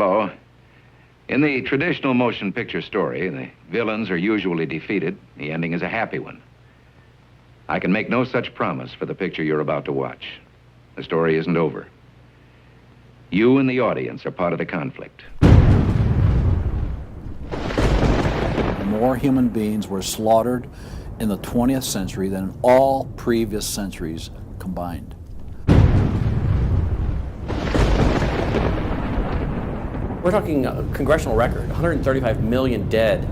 Hello. In the traditional motion picture story, the villains are usually defeated. The ending is a happy one. I can make no such promise for the picture you're about to watch. The story isn't over. You and the audience are part of the conflict. More human beings were slaughtered in the 20th century than in all previous centuries combined. We're talking a congressional record, 135 million dead.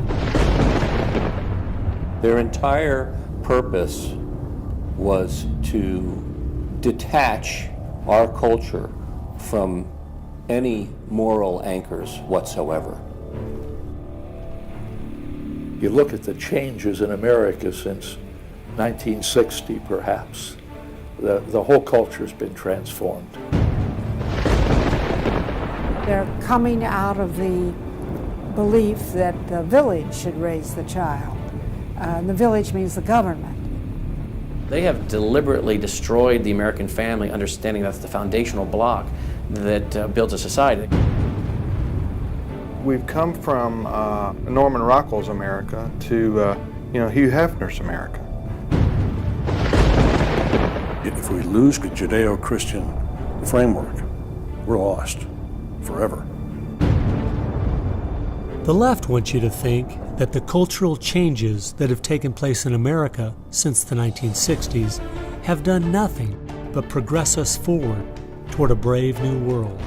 Their entire purpose was to detach our culture from any moral anchors whatsoever. You look at the changes in America since 1960, perhaps. The whole culture's been transformed. They're coming out of the belief that the village should raise the child. The village means the government. They have deliberately destroyed the American family, understanding that's the foundational block that builds a society. We've come from Norman Rockwell's America to Hugh Hefner's America. If we lose the Judeo-Christian framework, we're lost forever. The left wants you to think that the cultural changes that have taken place in America since the 1960s have done nothing but progress us forward toward a brave new world.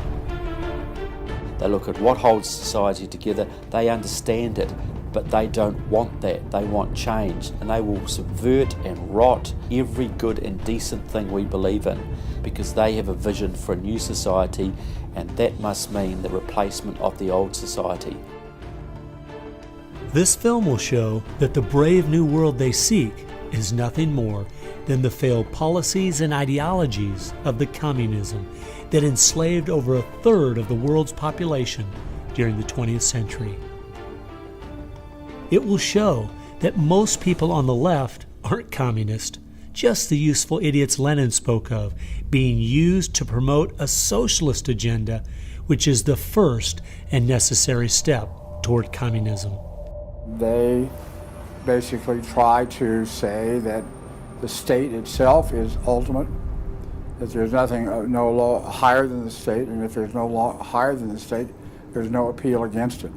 They look at what holds society together, they understand it, but they don't want that. They want change, and they will subvert and rot every good and decent thing we believe in because they have a vision for a new society, and that must mean the replacement of the old society. This film will show that the brave new world they seek is nothing more than the failed policies and ideologies of the communism that enslaved over a third of the world's population during the 20th century. It will show that most people on the left aren't communist, just the useful idiots Lenin spoke of, being used to promote a socialist agenda, which is the first and necessary step toward communism. They basically try to say that the state itself is ultimate, that there's nothing, no law higher than the state, and if there's no law higher than the state, there's no appeal against it.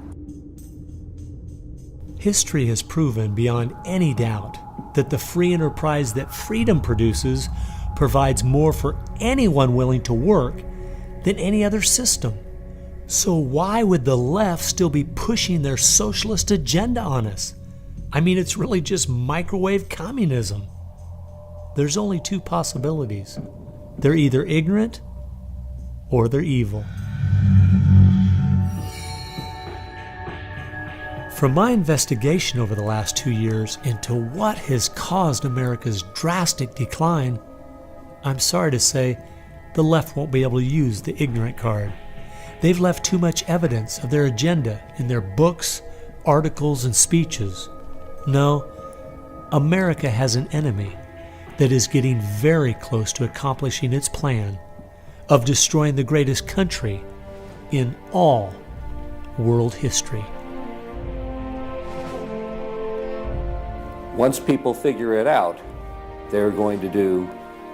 History has proven beyond any doubt that the free enterprise that freedom produces provides more for anyone willing to work than any other system. So why would the left still be pushing their socialist agenda on us? I mean, it's really just microwave communism. There's only two possibilities. They're either ignorant or they're evil. From my investigation over the last 2 years into what has caused America's drastic decline, I'm sorry to say the left won't be able to use the ignorant card. They've left too much evidence of their agenda in their books, articles, and speeches. No, America has an enemy that is getting very close to accomplishing its plan of destroying the greatest country in all world history. Once people figure it out, they're going to do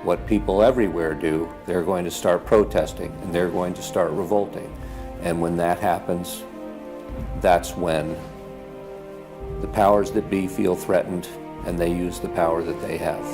what people everywhere do. They're going to start protesting, and they're going to start revolting. And when that happens, that's when the powers that be feel threatened, and they use the power that they have.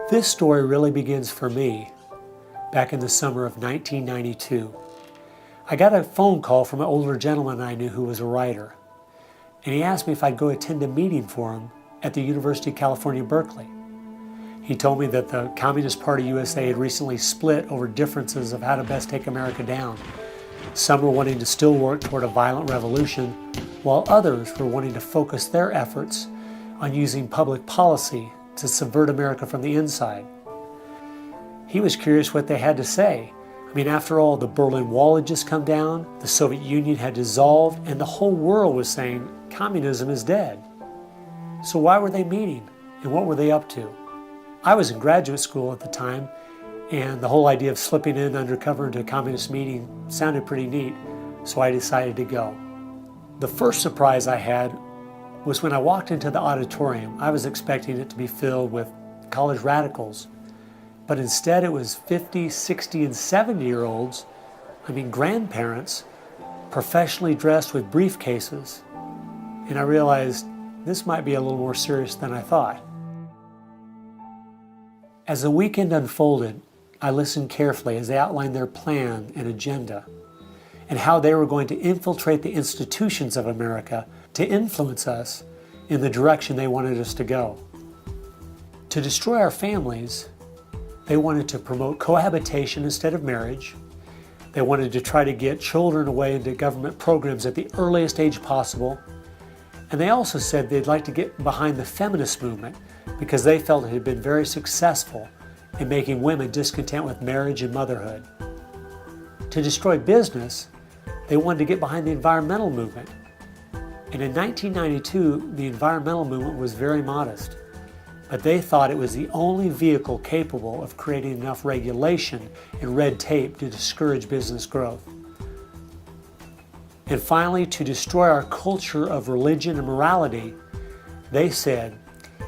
This story really begins for me back in the summer of 1992. I got a phone call from an older gentleman I knew who was a writer, and he asked me if I'd go attend a meeting for him at the University of California, Berkeley. He told me that the Communist Party USA had recently split over differences of how to best take America down. Some were wanting to still work toward a violent revolution, while others were wanting to focus their efforts on using public policy to subvert America from the inside. He was curious what they had to say. I mean, after all, the Berlin Wall had just come down, the Soviet Union had dissolved, and the whole world was saying communism is dead. So why were they meeting, and what were they up to? I was in graduate school at the time, and the whole idea of slipping in undercover into a communist meeting sounded pretty neat, so I decided to go. The first surprise I had was when I walked into the auditorium. I was expecting it to be filled with college radicals, but instead it was 50, 60, and 70-year-olds, grandparents, professionally dressed with briefcases. And I realized this might be a little more serious than I thought. As the weekend unfolded, I listened carefully as they outlined their plan and agenda, and how they were going to infiltrate the institutions of America to influence us in the direction they wanted us to go. To destroy our families, they wanted to promote cohabitation instead of marriage. They wanted to try to get children away into government programs at the earliest age possible. And they also said they'd like to get behind the feminist movement because they felt it had been very successful in making women discontent with marriage and motherhood. To destroy business, they wanted to get behind the environmental movement. And in 1992, the environmental movement was very modest, but they thought it was the only vehicle capable of creating enough regulation and red tape to discourage business growth. And finally, to destroy our culture of religion and morality, they said,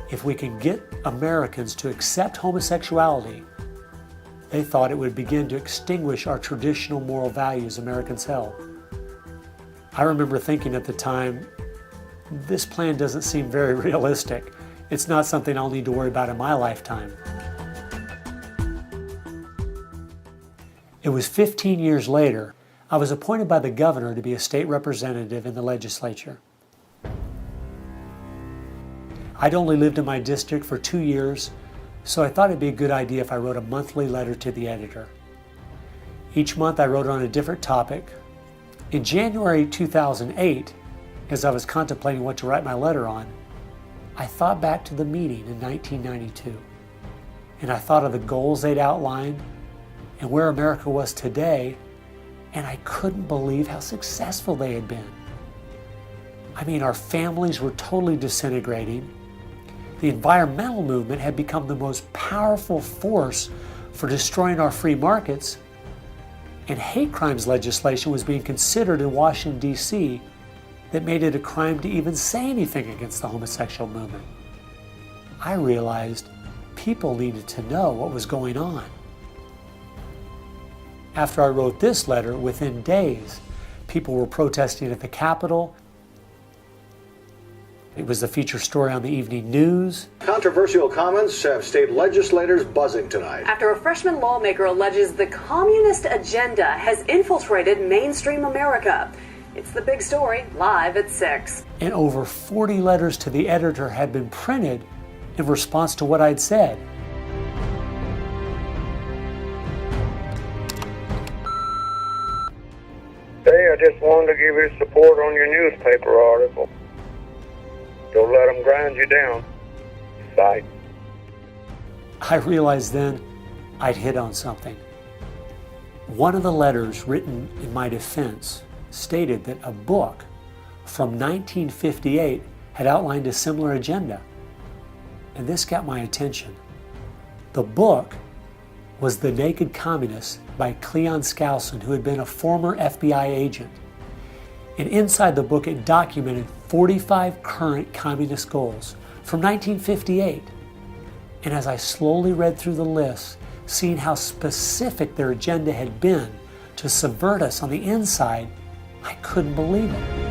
if we can get Americans to accept homosexuality, they thought it would begin to extinguish our traditional moral values Americans held. I remember thinking at the time, this plan doesn't seem very realistic. It's not something I'll need to worry about in my lifetime. It was 15 years later, I was appointed by the governor to be a state representative in the legislature. I'd only lived in my district for 2 years, so I thought it'd be a good idea if I wrote a monthly letter to the editor. Each month I wrote on a different topic. In January 2008, as I was contemplating what to write my letter on, I thought back to the meeting in 1992, and I thought of the goals they'd outlined and where America was today, and I couldn't believe how successful they had been. Our families were totally disintegrating. The environmental movement had become the most powerful force for destroying our free markets, and hate crimes legislation was being considered in Washington, D.C. that made it a crime to even say anything against the homosexual movement. I realized people needed to know what was going on. After I wrote this letter, within days, people were protesting at the Capitol. It was the feature story on the evening news. Controversial comments have state legislators buzzing tonight. After a freshman lawmaker alleges the communist agenda has infiltrated mainstream America. It's the big story, live at 6. And over 40 letters to the editor had been printed in response to what I'd said. Hey, I just wanted to give you support on your newspaper article. Don't let them grind you down. Bye. I realized then I'd hit on something. One of the letters written in my defense stated that a book from 1958 had outlined a similar agenda. And this got my attention. The book was The Naked Communist by Cleon Skousen, who had been a former FBI agent. And inside the book it documented 45 current communist goals from 1958. And as I slowly read through the list, seeing how specific their agenda had been to subvert us on the inside, I couldn't believe it.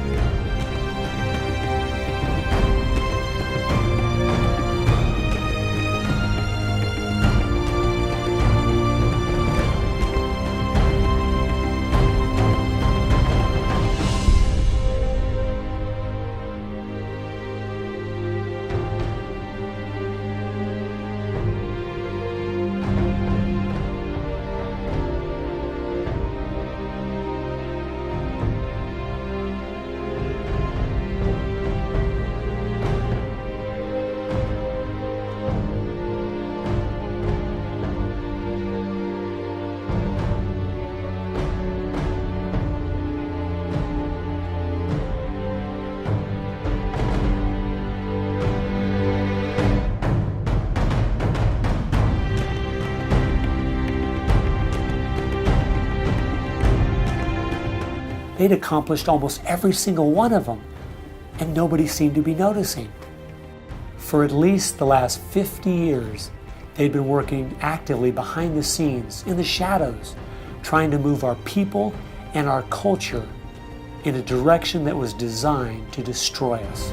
They'd accomplished almost every single one of them, and nobody seemed to be noticing. For at least the last 50 years, they'd been working actively behind the scenes, in the shadows, trying to move our people and our culture in a direction that was designed to destroy us.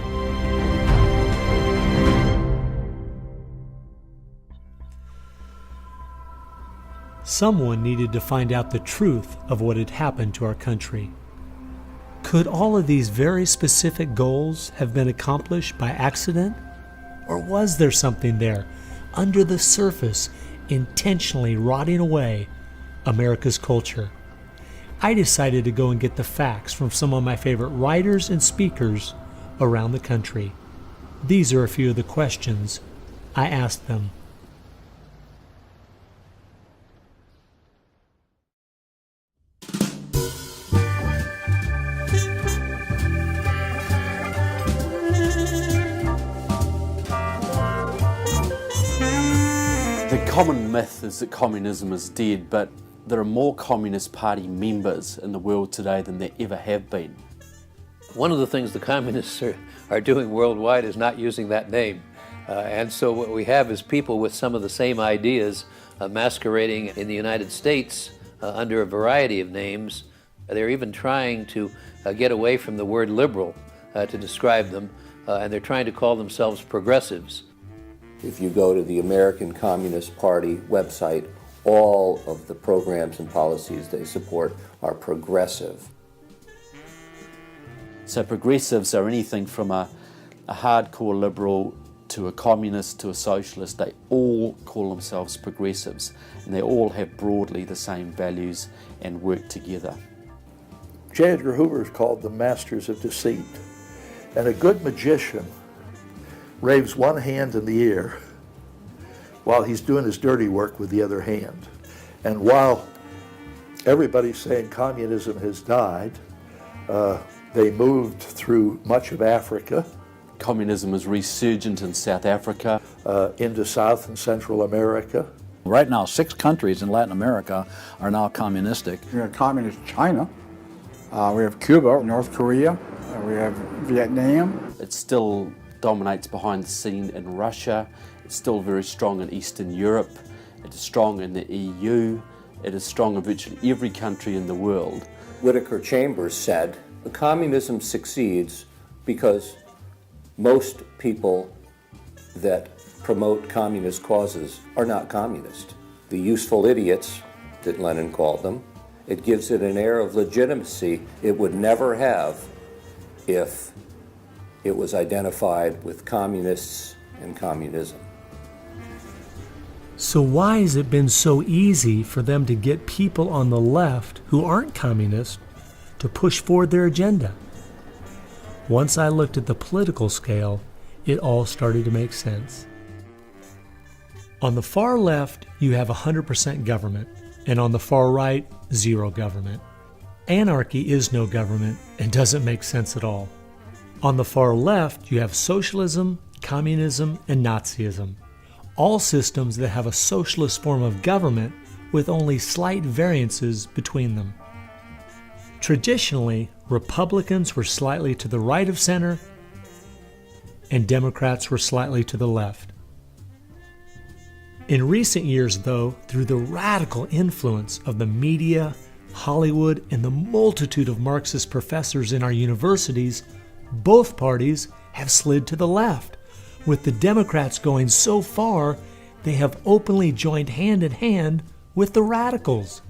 Someone needed to find out the truth of what had happened to our country. Could all of these very specific goals have been accomplished by accident? Or was there something there, under the surface, intentionally rotting away America's culture? I decided to go and get the facts from some of my favorite writers and speakers around the country. These are a few of the questions I asked them. The common myth is that communism is dead, but there are more Communist Party members in the world today than there ever have been. One of the things the communists are doing worldwide is not using that name. And so what we have is people with some of the same ideas masquerading in the United States under a variety of names. They're even trying to get away from the word liberal to describe them, and they're trying to call themselves progressives. If you go to the American Communist Party website, all of the programs and policies they support are progressive. So progressives are anything from a hardcore liberal to a communist to a socialist. They all call themselves progressives, and they all have broadly the same values and work together. J. Edgar Hoover is called the masters of deceit. And a good magician raves one hand in the air while he's doing his dirty work with the other hand. And while everybody's saying communism has died, they moved through much of Africa. Communism is resurgent in South Africa. Into South and Central America. Right now, 6 countries in Latin America are now communistic. We have communist China, we have Cuba, North Korea, we have Vietnam. It still dominates behind the scene in Russia. It's still very strong in Eastern Europe. It is strong in the EU. It is strong in virtually every country in the world. Whittaker Chambers said, communism succeeds because most people that promote communist causes are not communist. The useful idiots, that Lenin called them, it gives it an air of legitimacy it would never have if it was identified with communists and communism. So why has it been so easy for them to get people on the left who aren't communist to push forward their agenda? Once I looked at the political scale, it all started to make sense. On the far left, you have 100% government, and on the far right, zero government. Anarchy is no government and doesn't make sense at all. On the far left, you have socialism, communism, and Nazism, all systems that have a socialist form of government with only slight variances between them. Traditionally, Republicans were slightly to the right of center, and Democrats were slightly to the left. In recent years, though, through the radical influence of the media, Hollywood, and the multitude of Marxist professors in our universities, both parties have slid to the left, with the Democrats going so far they have openly joined hand in hand with the radicals.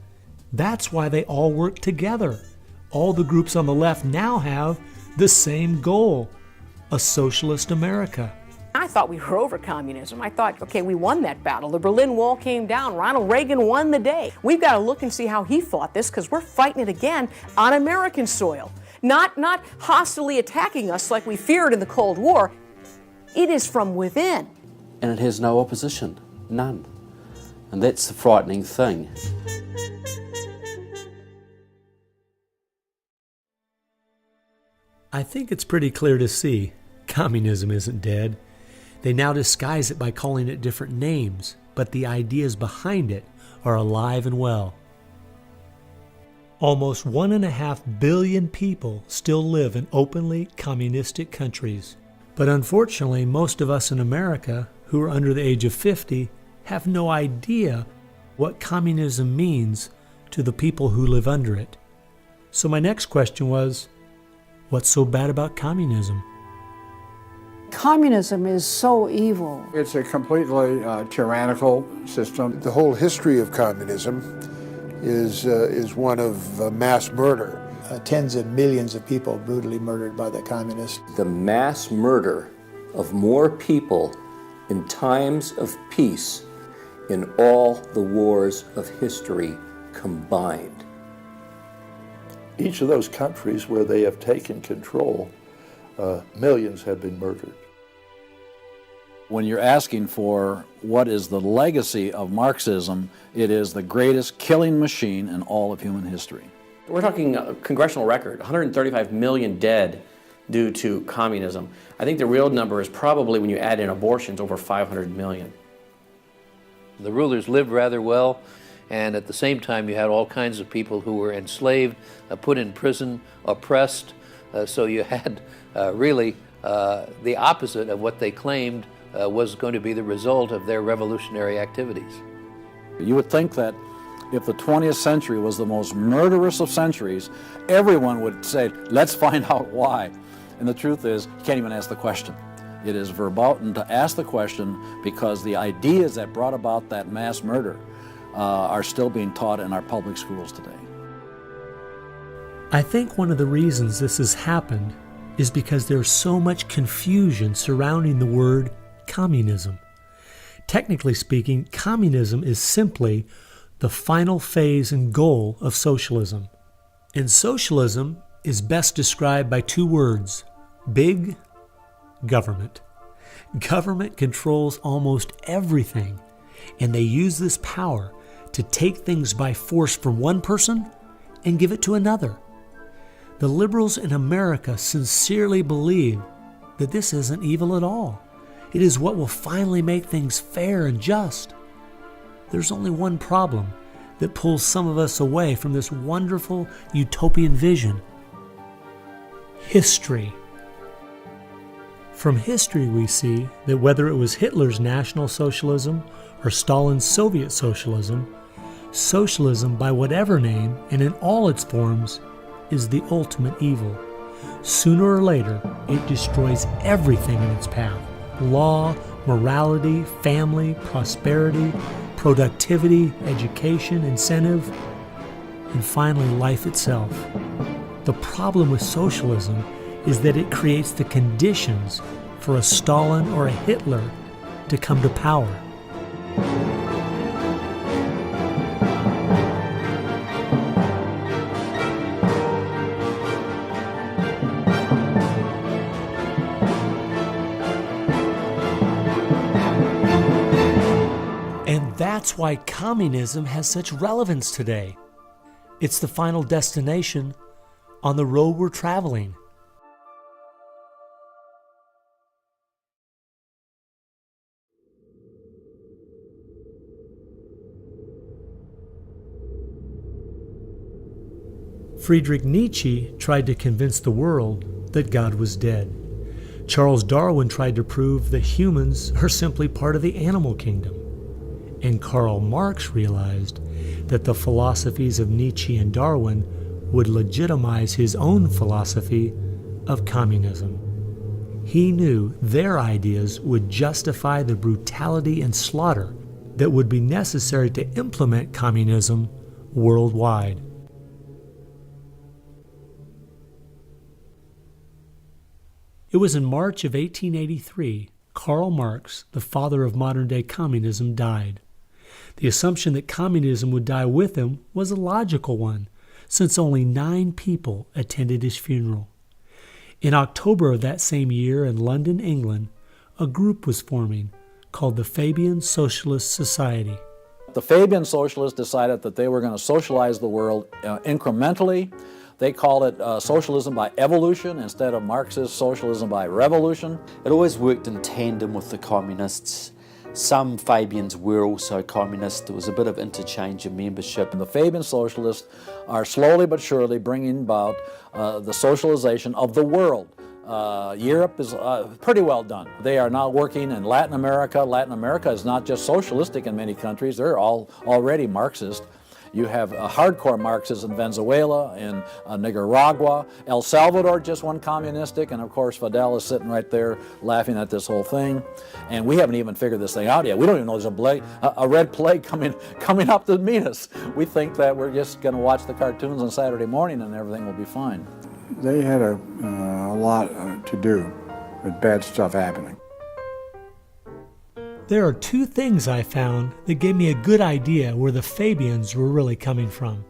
That's why they all work together. All the groups on the left now have the same goal, a socialist America. I thought we were over communism. I thought, okay, we won that battle. The Berlin Wall came down. Ronald Reagan won the day. We've got to look and see how he fought this, because we're fighting it again on American soil. Not hostilely attacking us like we feared in the Cold War. It is from within. And it has no opposition, none. And that's the frightening thing. I think it's pretty clear to see communism isn't dead. They now disguise it by calling it different names, but the ideas behind it are alive and well. Almost 1.5 billion people still live in openly communistic countries. But unfortunately, most of us in America who are under the age of 50 have no idea what communism means to the people who live under it. So my next question was, what's so bad about communism? Communism is so evil. It's a completely tyrannical system. The whole history of communism is one of mass murder. Tens of millions of people brutally murdered by the communists. The mass murder of more people in times of peace in all the wars of history combined. Each of those countries where they have taken control, millions have been murdered. When you're asking for what is the legacy of Marxism, it is the greatest killing machine in all of human history. We're talking a congressional record, 135 million dead due to communism. I think the real number is probably, when you add in abortions, over 500 million. The rulers lived rather well, and at the same time you had all kinds of people who were enslaved, put in prison, oppressed, so you had really the opposite of what they claimed was going to be the result of their revolutionary activities. You would think that if the 20th century was the most murderous of centuries, everyone would say, let's find out why. And the truth is, you can't even ask the question. It is verboten to ask the question because the ideas that brought about that mass murder are still being taught in our public schools today. I think one of the reasons this has happened is because there's so much confusion surrounding the word communism. Technically speaking, communism is simply the final phase and goal of socialism. And socialism is best described by two words: big government. Government controls almost everything, and they use this power to take things by force from one person and give it to another. The liberals in America sincerely believe that this isn't evil at all. It is what will finally make things fair and just. There's only one problem that pulls some of us away from this wonderful utopian vision: history. From history we see that whether it was Hitler's National Socialism or Stalin's Soviet Socialism, socialism by whatever name and in all its forms is the ultimate evil. Sooner or later, it destroys everything in its path: law, morality, family, prosperity, productivity, education, incentive, and finally life itself. The problem with socialism is that it creates the conditions for a Stalin or a Hitler to come to power. And that's why communism has such relevance today. It's the final destination on the road we're traveling. Friedrich Nietzsche tried to convince the world that God was dead. Charles Darwin tried to prove that humans are simply part of the animal kingdom. And Karl Marx realized that the philosophies of Nietzsche and Darwin would legitimize his own philosophy of communism. He knew their ideas would justify the brutality and slaughter that would be necessary to implement communism worldwide. It was in March of 1883, Karl Marx, the father of modern-day communism, died. The assumption that communism would die with him was a logical one, since only 9 people attended his funeral. In October of that same year in London, England, a group was forming called the Fabian Socialist Society. The Fabian Socialists decided that they were going to socialize the world incrementally. They called it socialism by evolution instead of Marxist socialism by revolution. It always worked in tandem with the communists. Some Fabians were also communist. There was a bit of interchange of membership. And the Fabian socialists are slowly but surely bringing about the socialization of the world. Europe is pretty well done. They are now working in Latin America. Latin America is not just socialistic in many countries, they're all already Marxist. You have hardcore Marxists in Venezuela, in Nicaragua. El Salvador just went communistic, and of course Fidel is sitting right there laughing at this whole thing. And we haven't even figured this thing out yet. We don't even know there's a red plague coming up to meet us. We think that we're just going to watch the cartoons on Saturday morning and everything will be fine. They had a lot to do with bad stuff happening. There are two things I found that gave me a good idea where the Fabians were really coming from.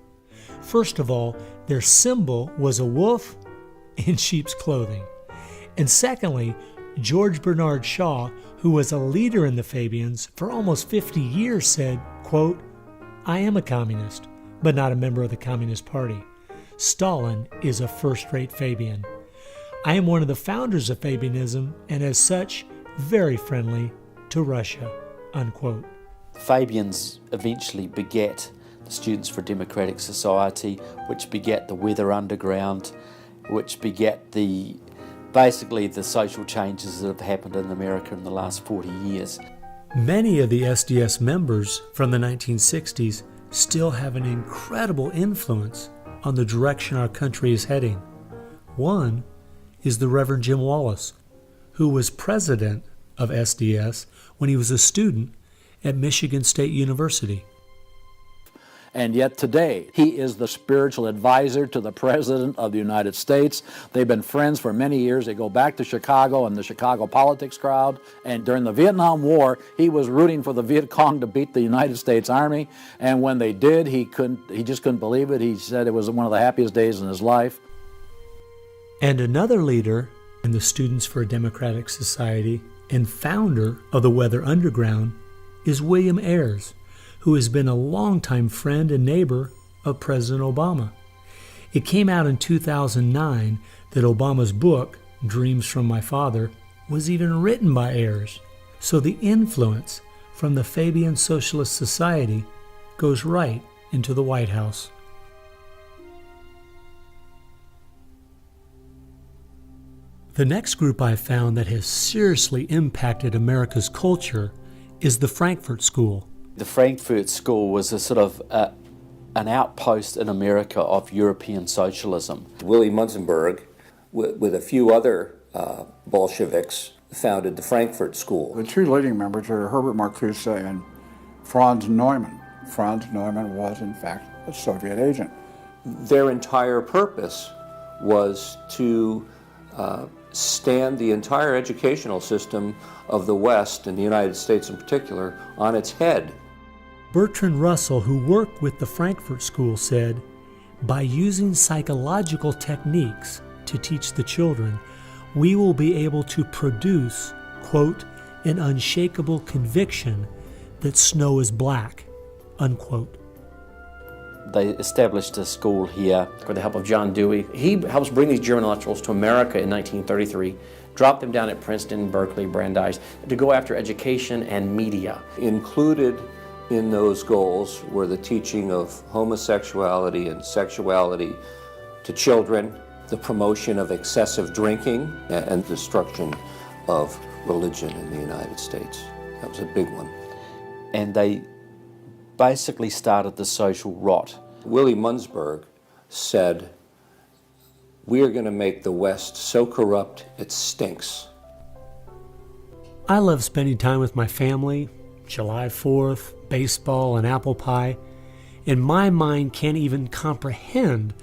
First of all, their symbol was a wolf in sheep's clothing. And secondly, George Bernard Shaw, who was a leader in the Fabians for almost 50 years, said, quote, "I am a communist, but not a member of the Communist Party. Stalin is a first-rate Fabian. I am one of the founders of Fabianism, and as such, very friendly to Russia," unquote. Fabians eventually begat the Students for Democratic Society, which begat the Weather Underground, which begat basically the social changes that have happened in America in the last 40 years. Many of the SDS members from the 1960s still have an incredible influence on the direction our country is heading. One is the Reverend Jim Wallace, who was president of SDS when he was a student at Michigan State University. And yet today, he is the spiritual advisor to the President of the United States. They've been friends for many years. They go back to Chicago and the Chicago politics crowd. And during the Vietnam War, he was rooting for the Viet Cong to beat the United States Army. And when they did, he just couldn't believe it. He said it was one of the happiest days in his life. And another leader in the Students for a Democratic Society and founder of the Weather Underground is William Ayers, who has been a longtime friend and neighbor of President Obama. It came out in 2009 that Obama's book, Dreams from My Father, was even written by Ayers. So the influence from the Fabian Socialist Society goes right into the White House. The next group I found that has seriously impacted America's culture is the Frankfurt School. The Frankfurt School was a sort of an outpost in America of European socialism. Willy Munzenberg, with a few other Bolsheviks, founded the Frankfurt School. The two leading members are Herbert Marcuse and Franz Neumann. Franz Neumann was, in fact, a Soviet agent. Their entire purpose was to stand the entire educational system of the West, and the United States in particular, on its head. Bertrand Russell, who worked with the Frankfurt School, said, "By using psychological techniques to teach the children, we will be able to produce, quote, an unshakable conviction that snow is black," unquote. They established a school here. With the help of John Dewey, he helps bring these German intellectuals to America in 1933, drop them down at Princeton, Berkeley, Brandeis, to go after education and media. Included in those goals were the teaching of homosexuality and sexuality to children, the promotion of excessive drinking, and destruction of religion in the United States. That was a big one. And they basically started the social rot. Willy Munzenberg said, "We are going to make the West so corrupt it stinks." I love spending time with my family, July 4th, baseball, and apple pie, and my mind can't even comprehend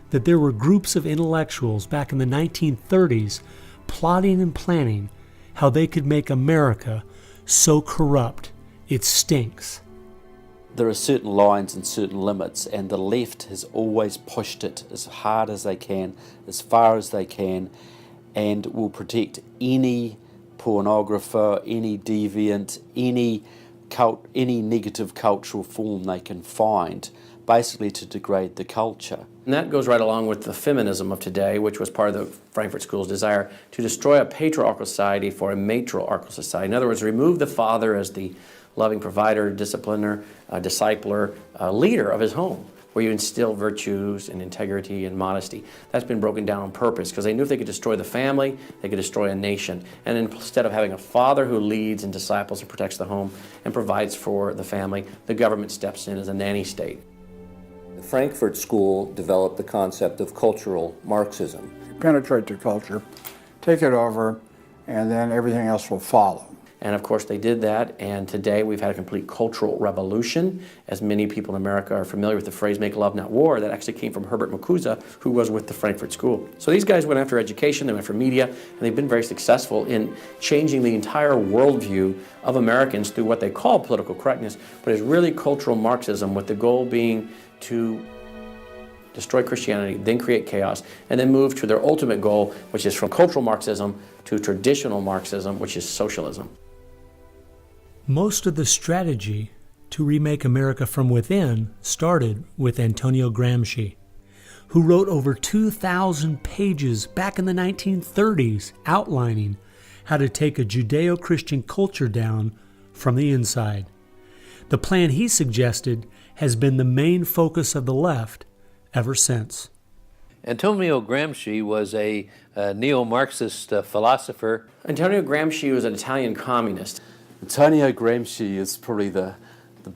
that there were groups of intellectuals back in the 1930s plotting and planning how they could make America so corrupt it stinks. There are certain lines and certain limits, and the left has always pushed it as hard as they can, as far as they can, and will protect any pornographer, any deviant, any any negative cultural form they can find, basically to degrade the culture. And that goes right along with the feminism of today, which was part of the Frankfurt School's desire to destroy a patriarchal society for a matriarchal society. In other words, remove the father as the loving provider, discipliner, discipler, leader of his home, where you instill virtues and integrity and modesty. That's been broken down on purpose because they knew if they could destroy the family, they could destroy a nation. And instead of having a father who leads and disciples and protects the home and provides for the family, the government steps in as a nanny state. The Frankfurt School developed the concept of cultural Marxism. Penetrate the culture, take it over, and then everything else will follow. And of course they did that, and today we've had a complete cultural revolution. As many people in America are familiar with the phrase "make love, not war," that actually came from Herbert Marcuse, who was with the Frankfurt School. So these guys went after education, they went after media, and they've been very successful in changing the entire worldview of Americans through what they call political correctness, but it's really cultural Marxism, with the goal being to destroy Christianity, then create chaos, and then move to their ultimate goal, which is from cultural Marxism to traditional Marxism, which is socialism. Most of the strategy to remake America from within started with Antonio Gramsci, who wrote over 2,000 pages back in the 1930s outlining how to take a Judeo-Christian culture down from the inside. The plan he suggested has been the main focus of the left ever since. Antonio Gramsci was a neo-Marxist philosopher. Antonio Gramsci was an Italian communist. Antonio Gramsci is probably the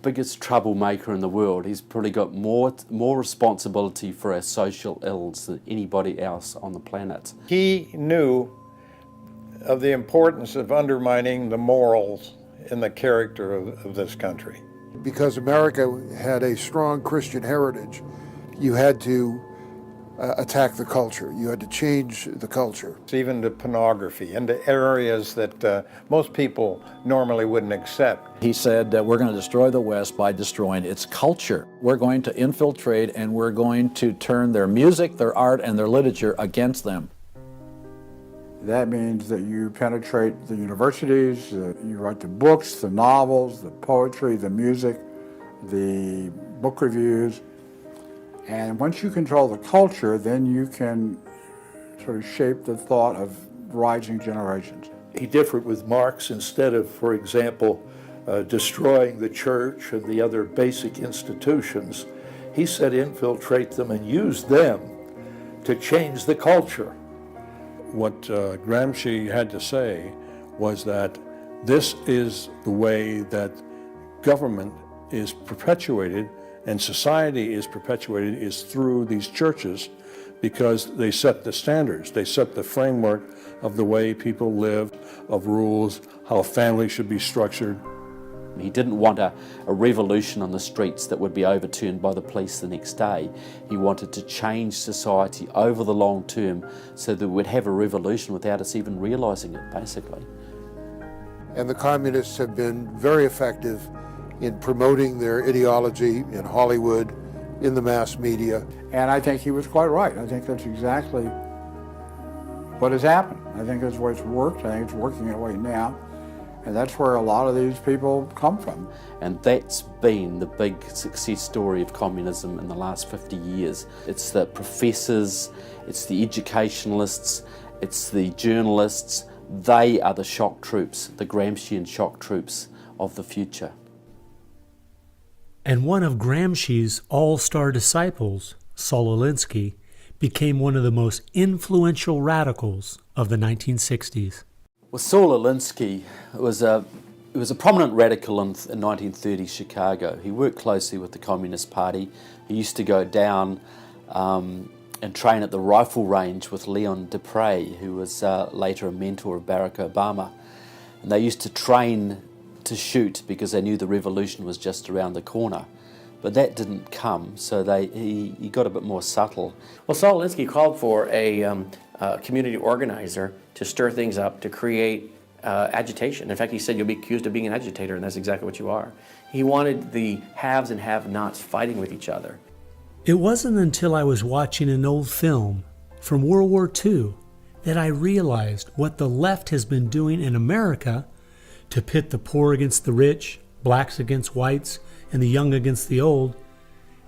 biggest troublemaker in the world. He's probably got more responsibility for our social ills than anybody else on the planet. He knew of the importance of undermining the morals and the character of this country. Because America had a strong Christian heritage, you had to attack the culture. You had to change the culture. Even to pornography, into areas that most people normally wouldn't accept. He said that we're going to destroy the West by destroying its culture. We're going to infiltrate and we're going to turn their music, their art, and their literature against them. That means that you penetrate the universities, you write the books, the novels, the poetry, the music, the book reviews. And once you control the culture, then you can sort of shape the thought of rising generations. He differed with Marx. Instead of, for example, destroying the church and the other basic institutions, he said infiltrate them and use them to change the culture. What Gramsci had to say was that this is the way that government is perpetuated and society is perpetuated is through these churches, because they set the standards, they set the framework of the way people live, of rules, how families should be structured. He didn't want a revolution on the streets that would be overturned by the police the next day. He wanted to change society over the long term so that we'd have a revolution without us even realizing it, basically. And the communists have been very effective in promoting their ideology in Hollywood, in the mass media. And I think he was quite right. I think that's exactly what has happened. I think that's the way it's worked. I think it's working that way now. And that's where a lot of these people come from. And that's been the big success story of communism in the last 50 years. It's the professors, it's the educationalists, it's the journalists. They are the shock troops, the Gramscian shock troops of the future. And one of Gramsci's all-star disciples, Saul Alinsky, became one of the most influential radicals of the 1960s. Well, Saul Alinsky was a prominent radical in 1930 Chicago. He worked closely with the Communist Party. He used to go down and train at the rifle range with Leon Dupre, who was later a mentor of Barack Obama. And they used to train to shoot because they knew the revolution was just around the corner. But that didn't come, so he got a bit more subtle. Well, Saul Alinsky called for a community organizer to stir things up, to create agitation. In fact, he said, you'll be accused of being an agitator, and that's exactly what you are. He wanted the haves and have-nots fighting with each other. It wasn't until I was watching an old film from World War II that I realized what the left has been doing in America to pit the poor against the rich, blacks against whites and the young against the old,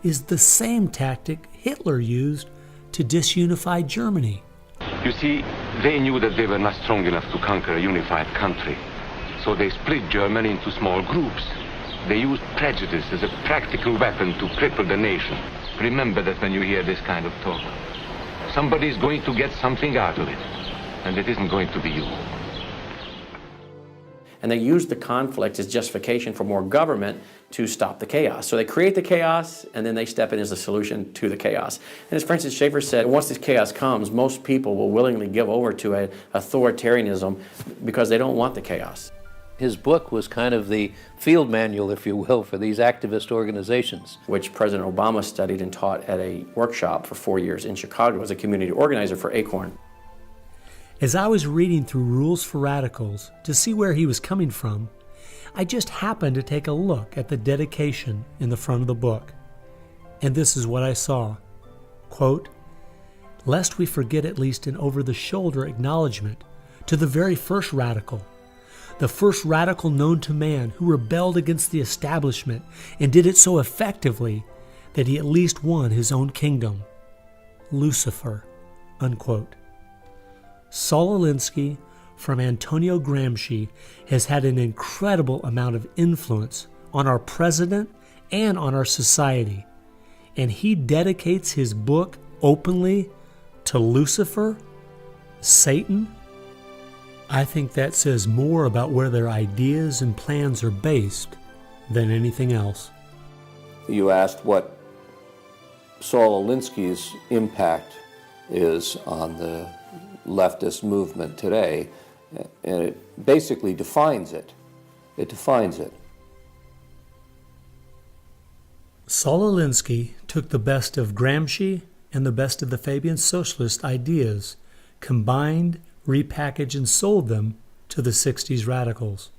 is the same tactic Hitler used to disunify Germany. You see, they knew that they were not strong enough to conquer a unified country. So they split Germany into small groups. They used prejudice as a practical weapon to cripple the nation. Remember that when you hear this kind of talk. Somebody's going to get something out of it, and it isn't going to be you. And they use the conflict as justification for more government to stop the chaos. So they create the chaos, and then they step in as a solution to the chaos. And as Francis Schaeffer said, once this chaos comes, most people will willingly give over to an authoritarianism because they don't want the chaos. His book was kind of the field manual, if you will, for these activist organizations. Which President Obama studied and taught at a workshop for 4 years in Chicago as a community organizer for Acorn. As I was reading through Rules for Radicals to see where he was coming from, I just happened to take a look at the dedication in the front of the book. And this is what I saw. Quote, "Lest we forget at least an over-the-shoulder acknowledgement to the very first radical, the first radical known to man who rebelled against the establishment and did it so effectively that he at least won his own kingdom, Lucifer," unquote. Saul Alinsky from Antonio Gramsci has had an incredible amount of influence on our president and on our society, and he dedicates his book openly to Lucifer, Satan. I think that says more about where their ideas and plans are based than anything else. You asked what Saul Alinsky's impact is on the leftist movement today, and it basically defines it. It defines it. Saul Alinsky took the best of Gramsci and the best of the Fabian socialist ideas, combined, repackaged, and sold them to the 60s radicals.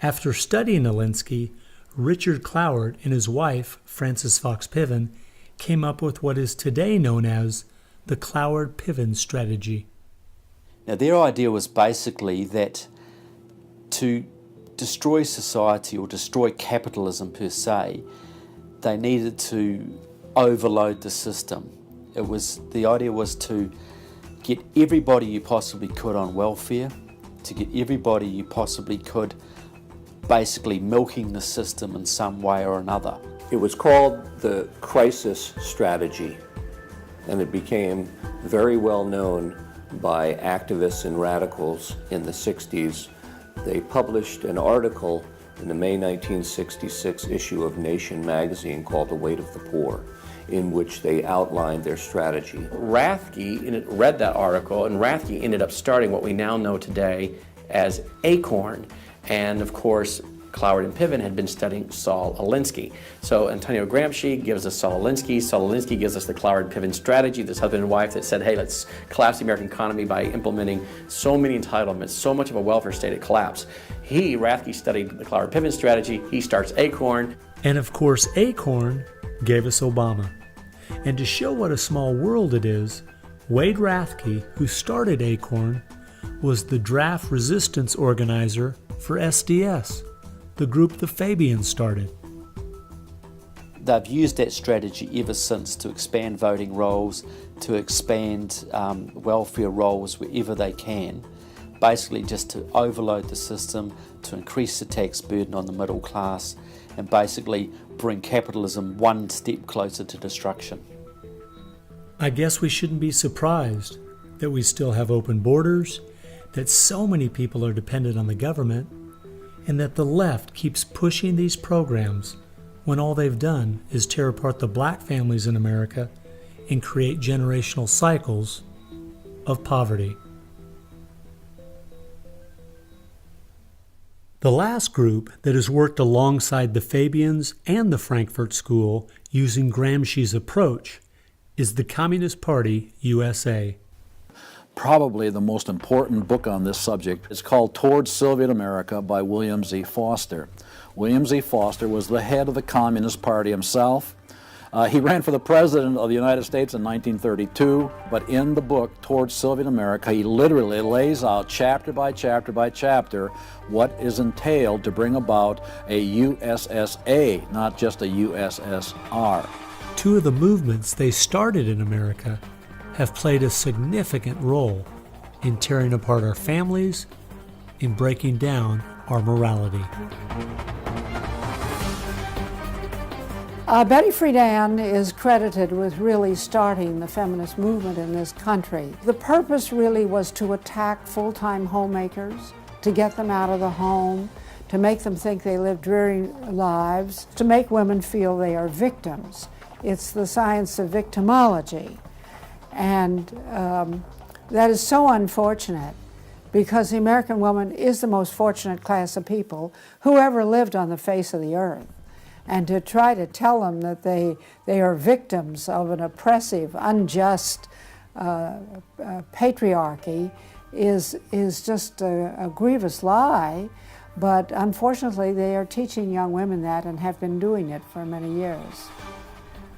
After studying Alinsky, Richard Cloward and his wife, Frances Fox Piven, came up with what is today known as the Cloward-Piven strategy. Now, their idea was basically that to destroy society or destroy capitalism per se, they needed to overload the system. The idea was to get everybody you possibly could on welfare, to get everybody you possibly could basically milking the system in some way or another. It was called the crisis strategy, and it became very well known by activists and radicals in the 60s. They published an article in the May 1966 issue of Nation magazine called The Weight of the Poor, in which they outlined their strategy. Rathke read that article, and Rathke ended up starting what we now know today as Acorn. And of course, Cloward and Piven had been studying Saul Alinsky. So Antonio Gramsci gives us Saul Alinsky. Saul Alinsky gives us the Cloward-Piven strategy, this husband and wife that said, hey, let's collapse the American economy by implementing so many entitlements, so much of a welfare state at collapse. Rathke studied the Cloward-Piven strategy. He starts Acorn. And of course, Acorn gave us Obama. And to show what a small world it is, Wade Rathke, who started Acorn, was the draft resistance organizer for SDS, the group the Fabians started. They've used that strategy ever since to expand voting rolls, to expand welfare rolls wherever they can, basically just to overload the system, to increase the tax burden on the middle class, and basically bring capitalism one step closer to destruction. I guess we shouldn't be surprised that we still have open borders, that so many people are dependent on the government, and that the left keeps pushing these programs when all they've done is tear apart the black families in America and create generational cycles of poverty. The last group that has worked alongside the Fabians and the Frankfurt School using Gramsci's approach is the Communist Party USA. Probably the most important book on this subject is called Towards Soviet America by William Z. Foster. William Z. Foster was the head of the Communist Party himself. He ran for the president of the United States in 1932, but in the book, Towards Soviet America, he literally lays out chapter by chapter by chapter what is entailed to bring about a USSA, not just a USSR. Two of the movements they started in America have played a significant role in tearing apart our families, in breaking down our morality. Betty Friedan is credited with really starting the feminist movement in this country. The purpose really was to attack full-time homemakers, to get them out of the home, to make them think they live dreary lives, to make women feel they are victims. It's the science of victimology. And that is so unfortunate, because the American woman is the most fortunate class of people who ever lived on the face of the earth. And to try to tell them that they are victims of an oppressive, unjust patriarchy is just a grievous lie. But unfortunately, they are teaching young women that and have been doing it for many years.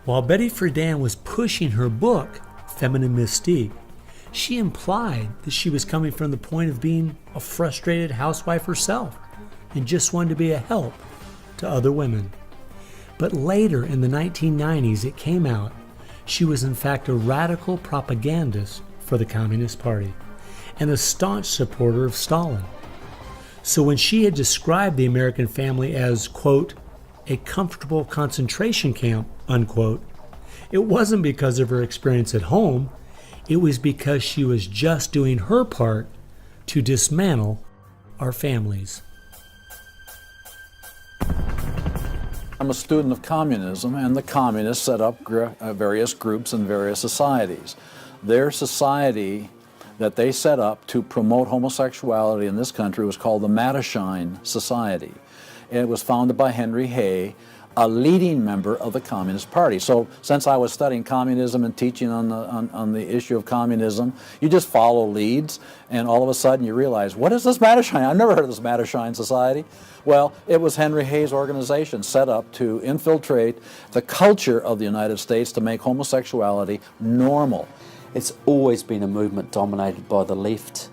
While Betty Friedan was pushing her book, Feminine Mystique, she implied that she was coming from the point of being a frustrated housewife herself and just wanted to be a help to other women. But later in the 1990s, it came out she was in fact a radical propagandist for the Communist Party and a staunch supporter of Stalin. So when she had described the American family as, quote, a comfortable concentration camp, unquote, it wasn't because of her experience at home, it was because she was just doing her part to dismantle our families. I'm a student of communism, and the communists set up various groups and various societies. Their society that they set up to promote homosexuality in this country was called the Mattachine Society. And it was founded by Henry Hay, a leading member of the Communist Party. So since I was studying communism and teaching on the issue of communism, you just follow leads, and all of a sudden you realize, what is this Mattachine? I've never heard of this Mattachine Society. Well, it was Henry Hay's organization set up to infiltrate the culture of the United States to make homosexuality normal. It's always been a movement dominated by the left.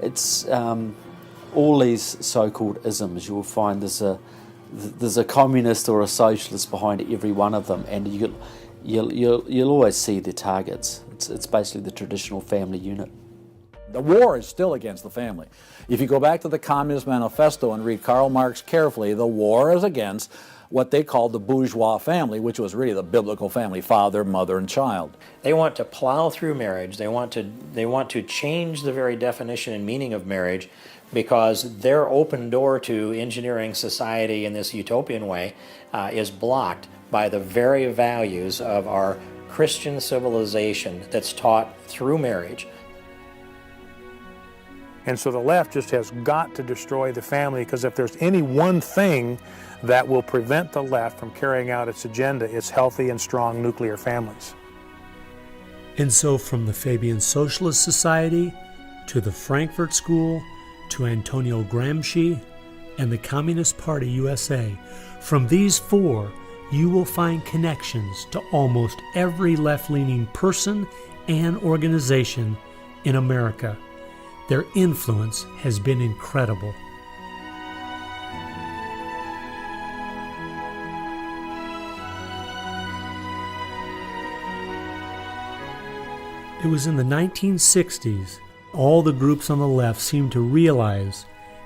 It's all these so-called isms. You'll find there's a communist or a socialist behind every one of them, and you'll always see their targets. It's basically the traditional family unit. The war is still against the family. If you go back to the Communist Manifesto and read Karl Marx carefully, the war is against what they called the bourgeois family, which was really the biblical family, father, mother, and child. They want to plow through marriage. They want to change the very definition and meaning of marriage, because their open door to engineering society in this utopian way is blocked by the very values of our Christian civilization that's taught through marriage. And so the left just has got to destroy the family, because if there's any one thing that will prevent the left from carrying out its agenda, it's healthy and strong nuclear families. And so from the Fabian Socialist Society to the Frankfurt School to Antonio Gramsci and the Communist Party USA, from these four you will find connections to almost every left-leaning person and organization in America. Their influence has been incredible. It was in the 1960s, all the groups on the left seemed to realize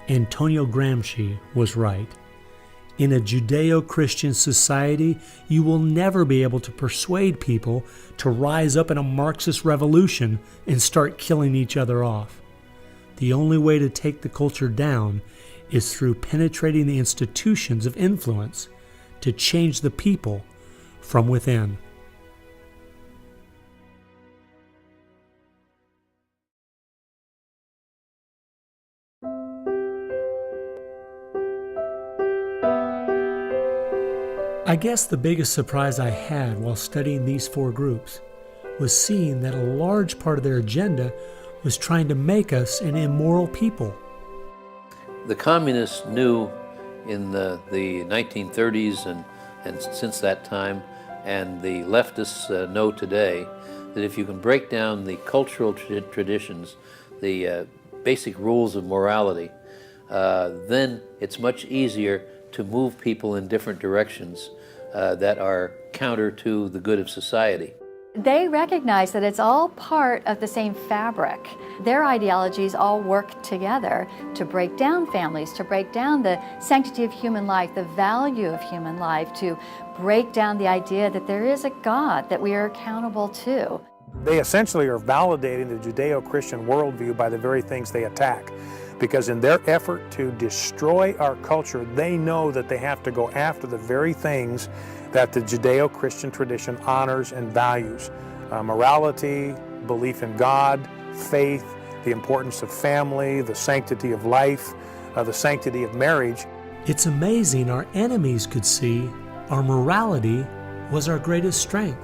Antonio Gramsci was right. In a Judeo-Christian society, you will never be able to persuade people to rise up in a Marxist revolution and start killing each other off. The only way to take the culture down is through penetrating the institutions of influence to change the people from within. I guess the biggest surprise I had while studying these four groups was seeing that a large part of their agenda was trying to make us an immoral people. The communists knew in the 1930s and since that time, And the leftists know today that if you can break down the cultural traditions, the basic rules of morality, then it's much easier to move people in different directions that are counter to the good of society. They recognize that it's all part of the same fabric. Their ideologies all work together to break down families, to break down the sanctity of human life, the value of human life, to break down the idea that there is a God that we are accountable to. They essentially are validating the Judeo-Christian worldview by the very things they attack. Because in their effort to destroy our culture, they know that they have to go after the very things that the Judeo-Christian tradition honors and values. Morality, belief in God, faith, the importance of family, the sanctity of life, the sanctity of marriage. It's amazing our enemies could see our morality was our greatest strength,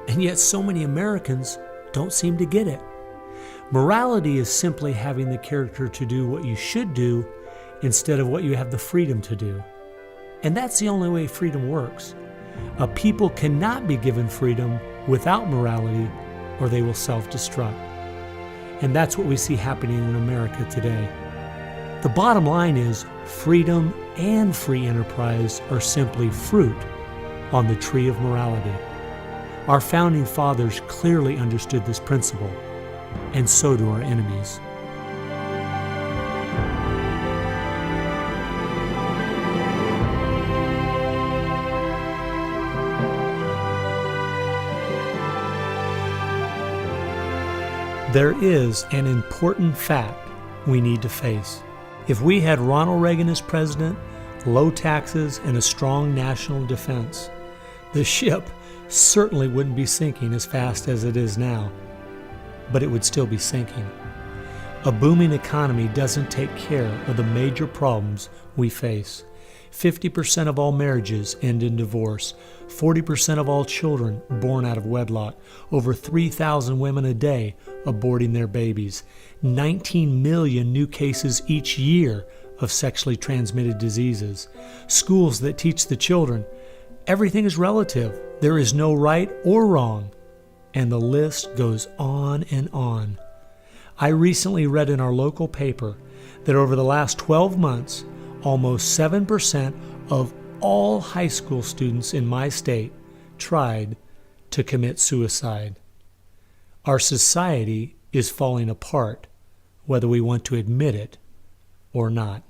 and yet so many Americans don't seem to get it. Morality is simply having the character to do what you should do instead of what you have the freedom to do. And that's the only way freedom works. A people cannot be given freedom without morality, or they will self-destruct. And that's what we see happening in America today. The bottom line is freedom and free enterprise are simply fruit on the tree of morality. Our founding fathers clearly understood this principle, and so do our enemies. There is an important fact we need to face. If we had Ronald Reagan as president, low taxes, and a strong national defense, the ship certainly wouldn't be sinking as fast as it is now, but it would still be sinking. A booming economy doesn't take care of the major problems we face. 50% of all marriages end in divorce. 40% of all children born out of wedlock. Over 3,000 women a day aborting their babies. 19 million new cases each year of sexually transmitted diseases. Schools that teach the children everything is relative. There is no right or wrong. And the list goes on and on. I recently read in our local paper that over the last 12 months, almost 7% of all high school students in my state tried to commit suicide. Our society is falling apart, whether we want to admit it or not.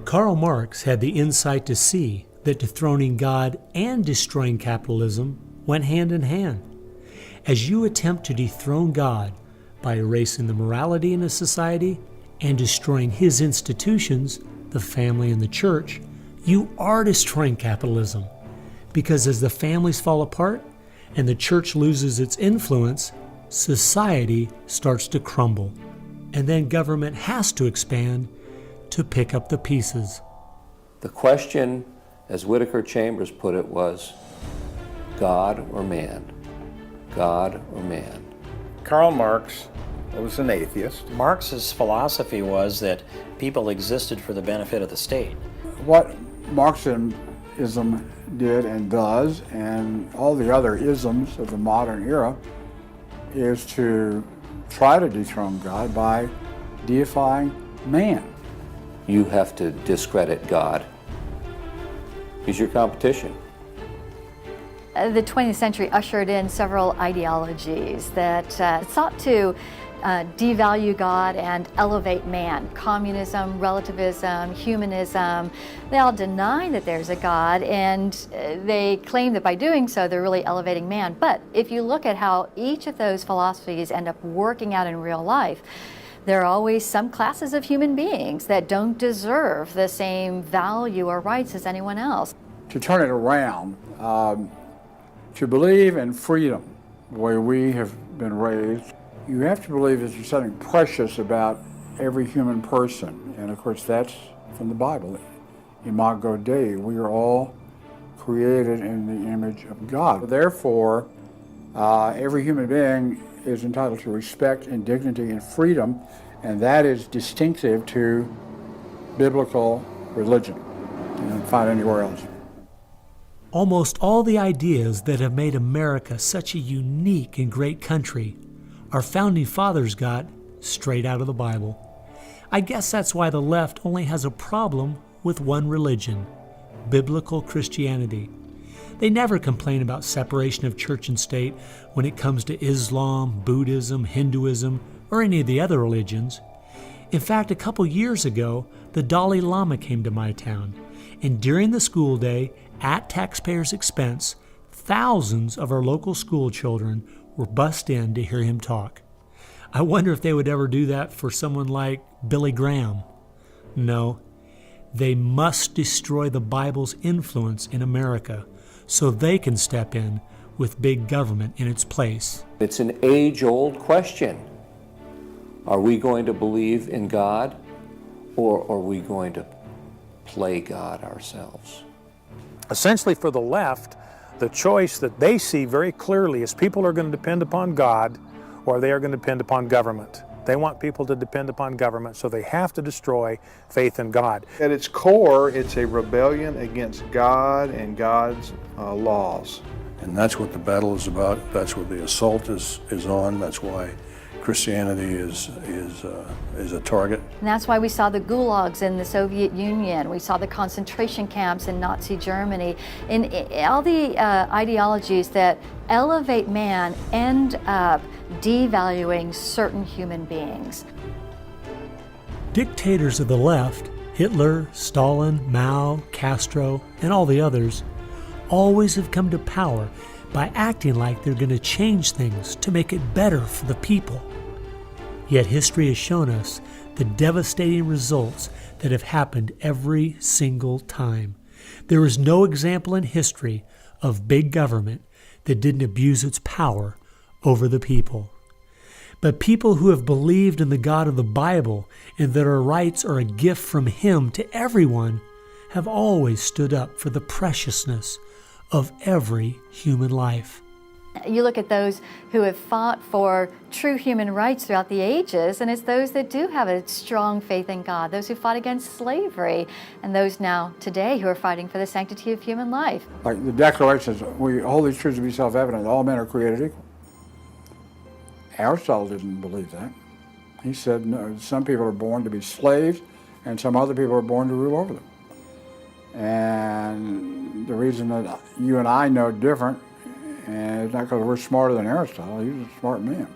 Karl Marx had the insight to see that dethroning God and destroying capitalism went hand in hand. As you attempt to dethrone God by erasing the morality in a society and destroying his institutions, the family and the church, you are destroying capitalism. Because as the families fall apart and the church loses its influence, society starts to crumble. And then government has to expand to pick up the pieces. The question, as Whittaker Chambers put it, was God or man? God or man? Karl Marx was an atheist. Marx's philosophy was that people existed for the benefit of the state. What Marxism did and does, and all the other isms of the modern era, is to try to dethrone God by deifying man. You have to discredit God. He's your competition. The 20th century ushered in several ideologies that sought to devalue God and elevate man. Communism, relativism, humanism, they all deny that there's a God, and they claim that by doing so they're really elevating man. But if you look at how each of those philosophies end up working out in real life, there are always some classes of human beings that don't deserve the same value or rights as anyone else. To turn it around, to believe in freedom, the way we have been raised, you have to believe that there's something precious about every human person. And of course, that's from the Bible. Imago Dei, we are all created in the image of God. Therefore, Every human being is entitled to respect and dignity and freedom, and that is distinctive to biblical religion. You don't find anywhere else. Almost all the ideas that have made America such a unique and great country our founding fathers got straight out of the Bible. I guess that's why the left only has a problem with one religion, biblical Christianity. They never complain about separation of church and state when it comes to Islam, Buddhism, Hinduism, or any of the other religions. In fact, a couple years ago, the Dalai Lama came to my town, and during the school day, at taxpayers' expense, thousands of our local school children were bussed in to hear him talk. I wonder if they would ever do that for someone like Billy Graham. No, they must destroy the Bible's influence in America so they can step in with big government in its place. It's an age-old question. Are we going to believe in God, or are we going to play God ourselves? Essentially, for the left, the choice that they see very clearly is people are going to depend upon God or they are going to depend upon government. They want people to depend upon government, so they have to destroy faith in God. At its core, it's a rebellion against God and God's laws. And that's what the battle is about. That's what the assault is on. That's why Christianity is a target. And that's why we saw the gulags in the Soviet Union. We saw the concentration camps in Nazi Germany. And all the ideologies that elevate man end up devaluing certain human beings. Dictators of the left, Hitler, Stalin, Mao, Castro, and all the others, always have come to power by acting like they're going to change things to make it better for the people. Yet history has shown us the devastating results that have happened every single time. There is no example in history of big government that didn't abuse its power over the people. But people who have believed in the God of the Bible and that our rights are a gift from Him to everyone have always stood up for the preciousness of every human life. You look at those who have fought for true human rights throughout the ages, and it's those that do have a strong faith in God, those who fought against slavery, and those now today who are fighting for the sanctity of human life. Like the Declaration says, we hold these truths to be self-evident, all men are created equal. Aristotle didn't believe that. He said, no, some people are born to be slaves, and some other people are born to rule over them. And the reason that you and I know different, and it's not because we're smarter than Aristotle, he was a smart man.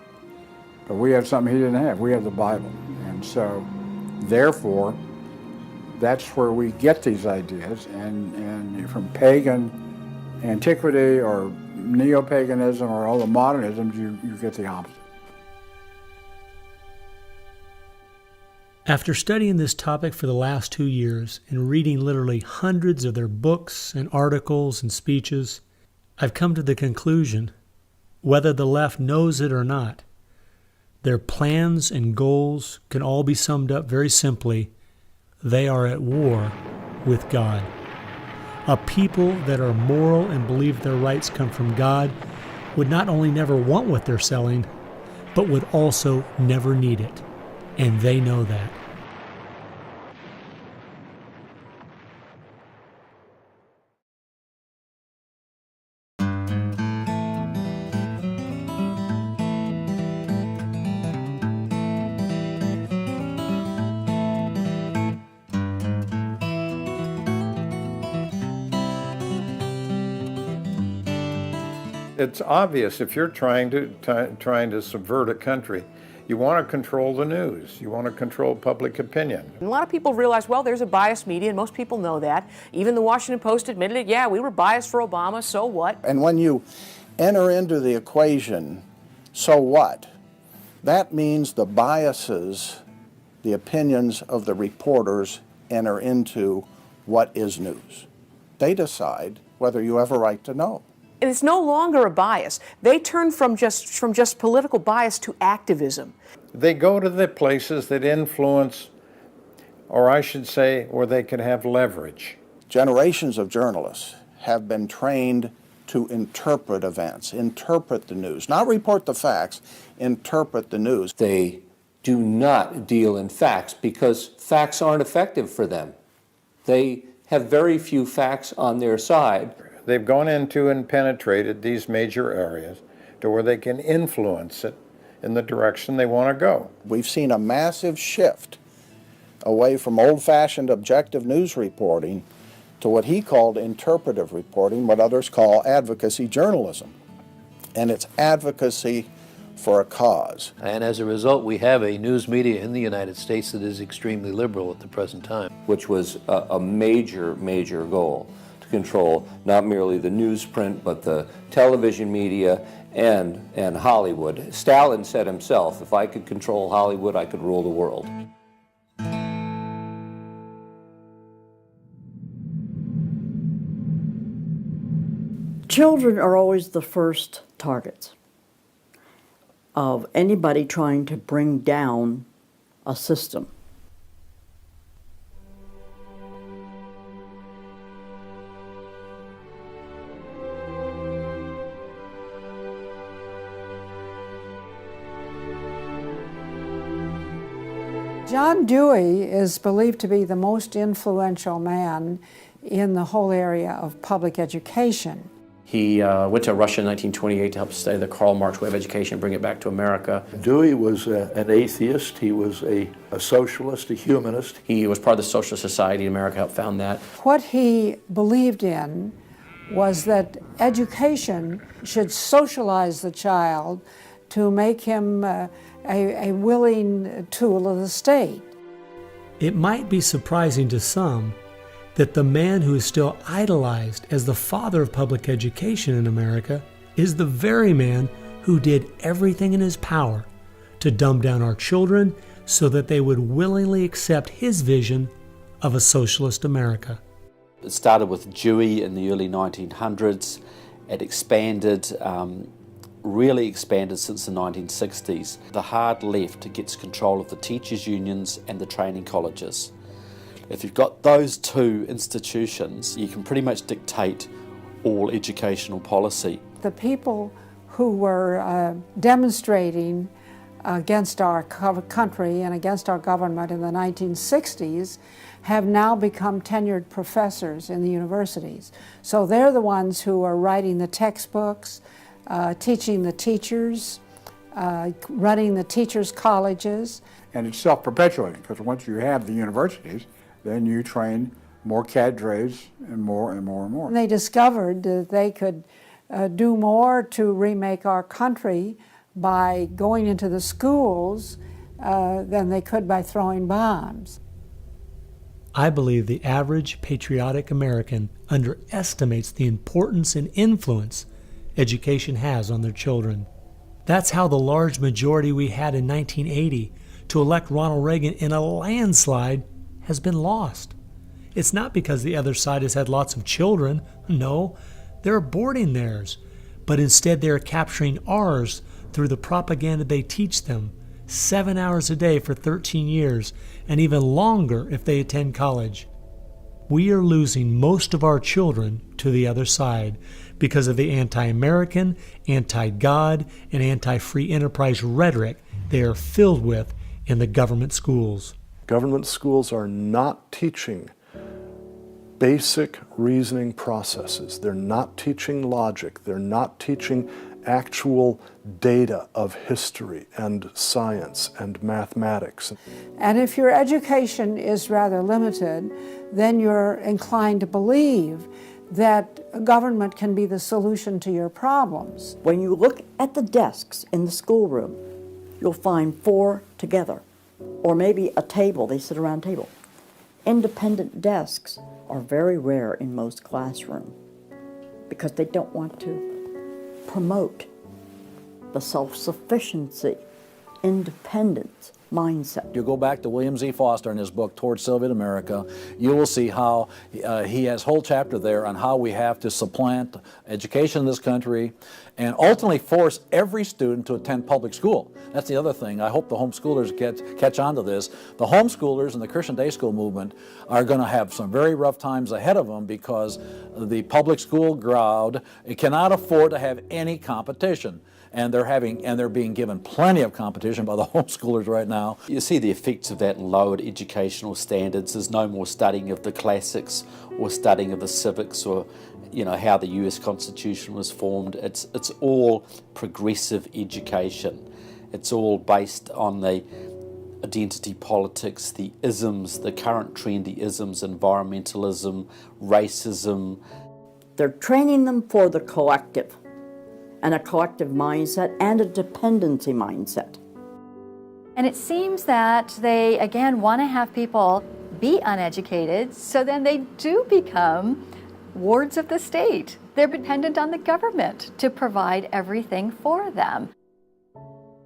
But we have something he didn't have. We have the Bible. And so, therefore, that's where we get these ideas. And from pagan antiquity or neo-paganism or all the modernisms, you get the opposite. After studying this topic for the last 2 years and reading literally hundreds of their books and articles and speeches, I've come to the conclusion, whether the left knows it or not, their plans and goals can all be summed up very simply. They are at war with God. A people that are moral and believe their rights come from God would not only never want what they're selling, but would also never need it. And they know that. It's obvious if you're trying to subvert a country, you want to control the news. You want to control public opinion. A lot of people realize, well, there's a biased media, and most people know that. Even the Washington Post admitted it. Yeah, we were biased for Obama, so what? And when you enter into the equation, so what? That means the biases, the opinions of the reporters enter into what is news. They decide whether you have a right to know. And it's no longer a bias. They turn from just political bias to activism. They go to the places that influence, or I should say, where they can have leverage. Generations of journalists have been trained to interpret events, interpret the news, not report the facts, interpret the news. They do not deal in facts because facts aren't effective for them. They have very few facts on their side. They've gone into and penetrated these major areas to where they can influence it in the direction they want to go. We've seen a massive shift away from old-fashioned objective news reporting to what he called interpretive reporting, what others call advocacy journalism. And it's advocacy for a cause. And as a result, we have a news media in the United States that is extremely liberal at the present time. Which was a major, major goal, to control not merely the newsprint, but the television media and Hollywood. Stalin said himself, if I could control Hollywood, I could rule the world. Children are always the first targets of anybody trying to bring down a system. John Dewey is believed to be the most influential man in the whole area of public education. He went to Russia in 1928 to help study the Karl Marx way of education and bring it back to America. Dewey was an atheist. He was a socialist, a humanist. He was part of the Socialist Society in America, helped found that. What he believed in was that education should socialize the child to make him a willing tool of the state. It might be surprising to some that the man who is still idolized as the father of public education in America is the very man who did everything in his power to dumb down our children so that they would willingly accept his vision of a socialist America. It started with Dewey in the early 1900s. It expanded, really expanded since the 1960s. The hard left gets control of the teachers' unions and the training colleges. If you've got those two institutions, you can pretty much dictate all educational policy. The people who were demonstrating against our country and against our government in the 1960s have now become tenured professors in the universities. So they're the ones who are writing the textbooks, teaching the teachers, running the teachers' colleges. And it's self-perpetuating, because once you have the universities, then you train more cadres and more and more and more. And they discovered that they could do more to remake our country by going into the schools than they could by throwing bombs. I believe the average patriotic American underestimates the importance and influence education has on their children. That's how the large majority we had in 1980 to elect Ronald Reagan in a landslide has been lost. It's not because the other side has had lots of children. No, they're aborting theirs. But instead they are capturing ours through the propaganda they teach them, 7 hours a day for 13 years, and even longer if they attend college. We are losing most of our children to the other side because of the anti-American, anti-God, and anti-free enterprise rhetoric they are filled with in the government schools. Government schools are not teaching basic reasoning processes. They're not teaching logic. They're not teaching actual data of history and science and mathematics. And if your education is rather limited, then you're inclined to believe that government can be the solution to your problems. When you look at the desks in the schoolroom, you'll find 4 together, or maybe a table, they sit around a table. Independent desks are very rare in most classrooms because they don't want to promote the self-sufficiency, independence mindset. You go back to William Z. Foster in his book, Towards Soviet America, you will see how he has a whole chapter there on how we have to supplant education in this country and ultimately force every student to attend public school. That's the other thing. I hope the homeschoolers catch on to this. The homeschoolers and the Christian day school movement are going to have some very rough times ahead of them because the public school crowd cannot afford to have any competition. And they're being given plenty of competition by the homeschoolers right now. You see the effects of that in lowered educational standards. There's no more studying of the classics or studying of the civics or, you know, how the US Constitution was formed. It's all progressive education. It's all based on the identity politics, the isms, the current trendy isms, environmentalism, racism. They're training them for the collective, and a collective mindset and a dependency mindset. And it seems that they, again, want to have people be uneducated, so then they do become wards of the state. They're dependent on the government to provide everything for them.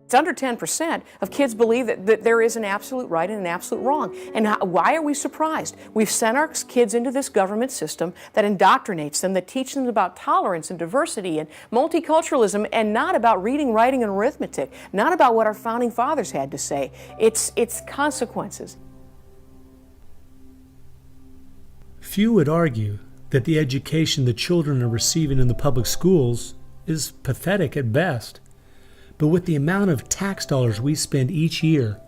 It's under 10% of kids believe that there is an absolute right and an absolute wrong. And why are we surprised? We've sent our kids into this government system that indoctrinates them, that teaches them about tolerance and diversity and multiculturalism, and not about reading, writing, and arithmetic, not about what our founding fathers had to say. It's consequences. Few would argue that the education the children are receiving in the public schools is pathetic at best. But with the amount of tax dollars we spend each year,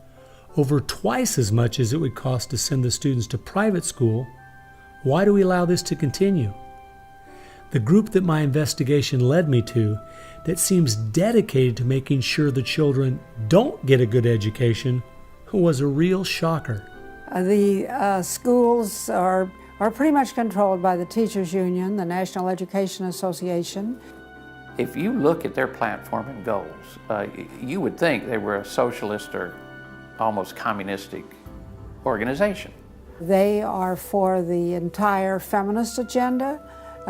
over twice as much as it would cost to send the students to private school, why do we allow this to continue? The group that my investigation led me to, that seems dedicated to making sure the children don't get a good education, was a real shocker. The schools are pretty much controlled by the Teachers Union, the National Education Association. If you look at their platform and goals, you would think they were a socialist or almost communistic organization. They are for the entire feminist agenda,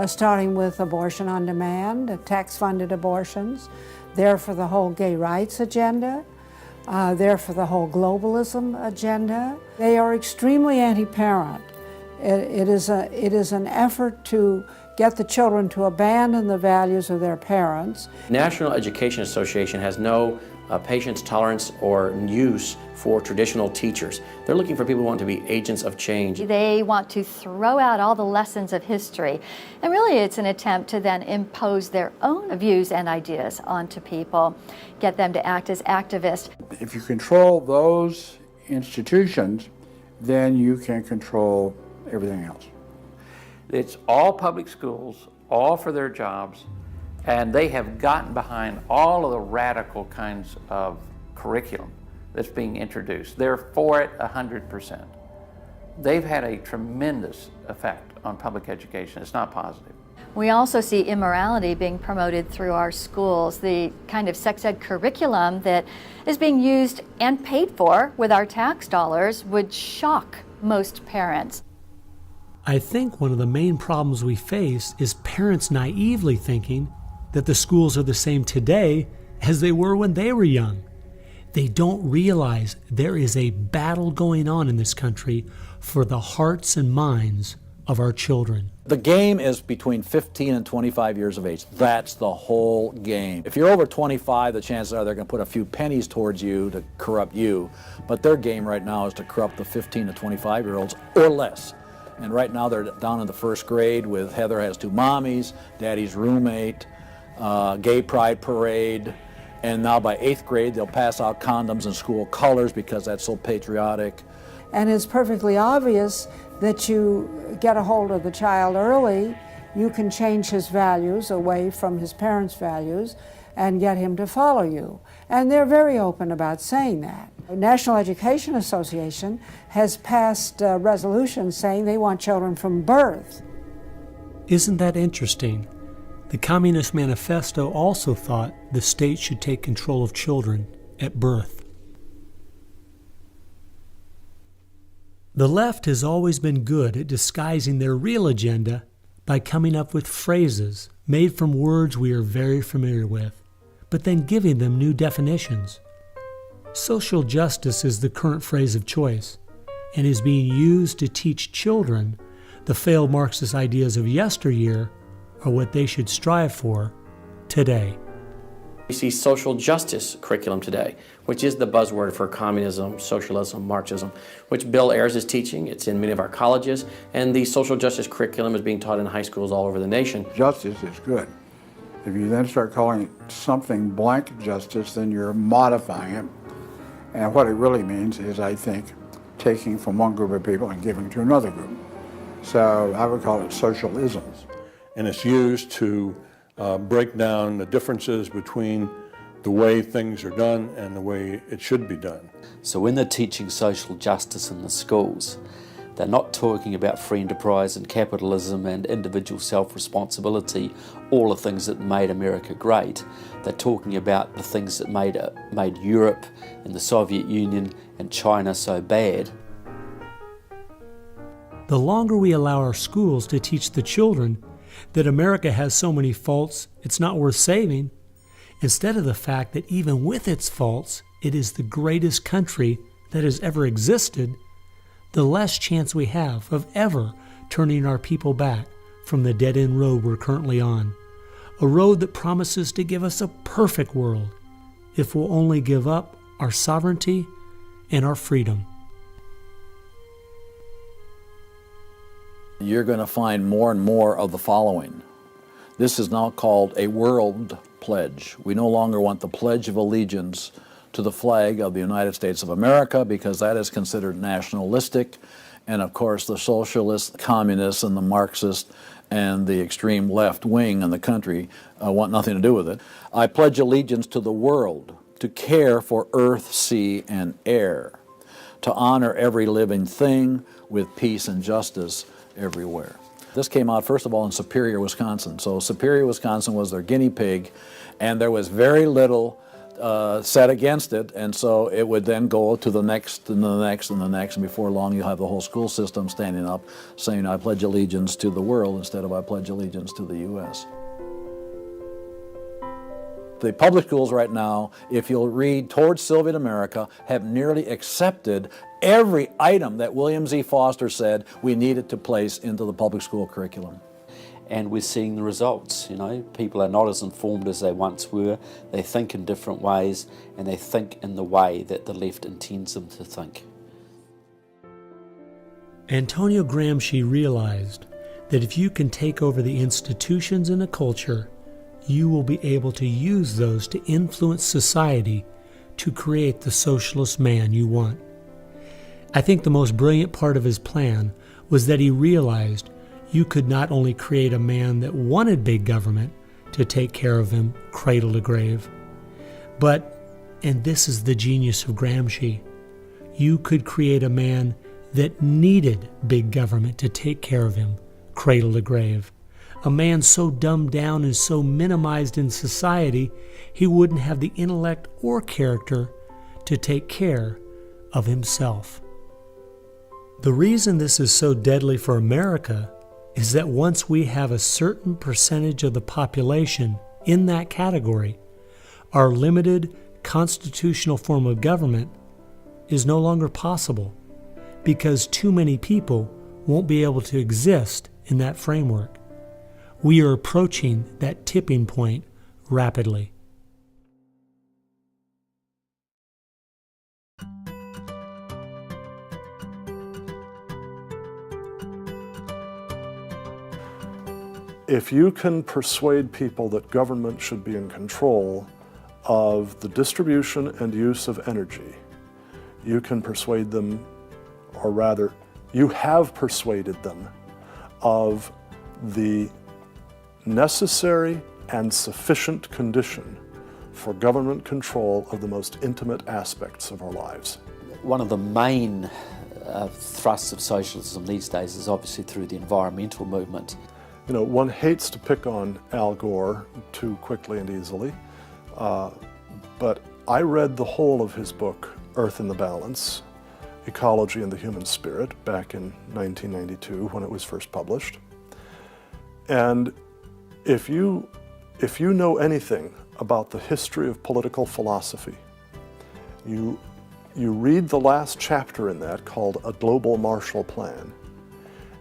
starting with abortion on demand, tax-funded abortions. They're for the whole gay rights agenda. They're for the whole globalism agenda. They are extremely anti-parent. It is an effort to get the children to abandon the values of their parents. National Education Association has no patience, tolerance, or use for traditional teachers. They're looking for people who want to be agents of change. They want to throw out all the lessons of history. And really it's an attempt to then impose their own views and ideas onto people, get them to act as activists. If you control those institutions, then you can control everything else. It's all public schools, all for their jobs, and they have gotten behind all of the radical kinds of curriculum that's being introduced. They're for it 100%. They've had a tremendous effect on public education. It's not positive. We also see immorality being promoted through our schools. The kind of sex ed curriculum that is being used and paid for with our tax dollars would shock most parents. I think one of the main problems we face is parents naively thinking that the schools are the same today as they were when they were young. They don't realize there is a battle going on in this country for the hearts and minds of our children. The game is between 15 and 25 years of age. That's the whole game. If you're over 25, the chances are they're going to put a few pennies towards you to corrupt you. But their game right now is to corrupt the 15 to 25-year-olds or less. And right now they're down in the first grade with Heather has two mommies, Daddy's roommate, gay pride parade, and now by 8th grade they'll pass out condoms in school colors because that's so patriotic. And it's perfectly obvious that you get a hold of the child early, you can change his values away from his parents' values and get him to follow you. And they're very open about saying that. The National Education Association has passed resolutions saying they want children from birth. Isn't that interesting? The Communist Manifesto also thought the state should take control of children at birth. The left has always been good at disguising their real agenda by coming up with phrases made from words we are very familiar with, but then giving them new definitions. Social justice is the current phrase of choice and is being used to teach children the failed Marxist ideas of yesteryear are what they should strive for today. We see social justice curriculum today, which is the buzzword for communism, socialism, Marxism, which Bill Ayers is teaching. It's in many of our colleges, and the social justice curriculum is being taught in high schools all over the nation. Justice is good. If you then start calling it something blank justice, then you're modifying it. And what it really means is, I think, taking from one group of people and giving to another group. So I would call it socialism. And it's used to break down the differences between the way things are done and the way it should be done. So when they're teaching social justice in the schools, they're not talking about free enterprise and capitalism and individual self-responsibility, all the things that made America great. They're talking about the things that made Europe and the Soviet Union and China so bad. The longer we allow our schools to teach the children that America has so many faults it's not worth saving, instead of the fact that even with its faults, it is the greatest country that has ever existed, the less chance we have of ever turning our people back from the dead-end road we're currently on, a road that promises to give us a perfect world if we'll only give up our sovereignty and our freedom. You're going to find more and more of the following. This is now called a world pledge. We no longer want the Pledge of Allegiance to the flag of the United States of America because that is considered nationalistic. And of course the socialists, communists, and the Marxists and the extreme left wing in the country want nothing to do with it. I pledge allegiance to the world, to care for earth, sea, and air, to honor every living thing with peace and justice everywhere. This came out, first of all, in Superior, Wisconsin. So Superior, Wisconsin was their guinea pig, and there was very little said against it, and so it would then go to the next and the next and the next, and before long you'll have the whole school system standing up saying, I pledge allegiance to the world instead of I pledge allegiance to the U.S. The public schools right now, if you'll read Towards Soviet America, have nearly accepted every item that William Z. Foster said we needed to place into the public school curriculum. And we're seeing the results. You know, people are not as informed as they once were. They think in different ways, and they think in the way that the left intends them to think. Antonio Gramsci realized that if you can take over the institutions in a culture, you will be able to use those to influence society to create the socialist man you want. I think the most brilliant part of his plan was that he realized you could not only create a man that wanted big government to take care of him cradle to grave, but, and this is the genius of Gramsci, you could create a man that needed big government to take care of him cradle to grave. A man so dumbed down and so minimized in society, he wouldn't have the intellect or character to take care of himself. The reason this is so deadly for America is that once we have a certain percentage of the population in that category, our limited constitutional form of government is no longer possible because too many people won't be able to exist in that framework. We are approaching that tipping point rapidly. If you can persuade people that government should be in control of the distribution and use of energy, you can persuade them, or rather, you have persuaded them of the necessary and sufficient condition for government control of the most intimate aspects of our lives. One of the main thrusts of socialism these days is obviously through the environmental movement. You know, one hates to pick on Al Gore too quickly and easily, but I read the whole of his book, Earth in the Balance, Ecology and the Human Spirit, back in 1992 when it was first published. And if you know anything about the history of political philosophy, You read the last chapter in that called A Global Marshall Plan,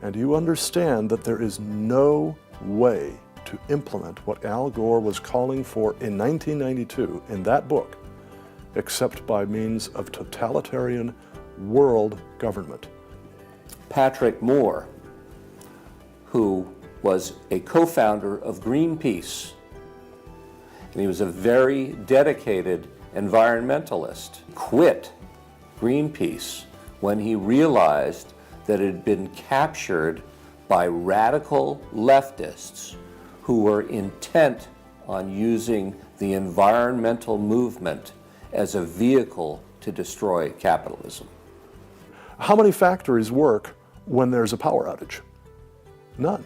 and you understand that there is no way to implement what Al Gore was calling for in 1992 in that book, except by means of totalitarian world government. Patrick Moore, who was a co-founder of Greenpeace, and he was a very dedicated environmentalist, quit Greenpeace when he realized that it had been captured by radical leftists who were intent on using the environmental movement as a vehicle to destroy capitalism. How many factories work when there's a power outage? None.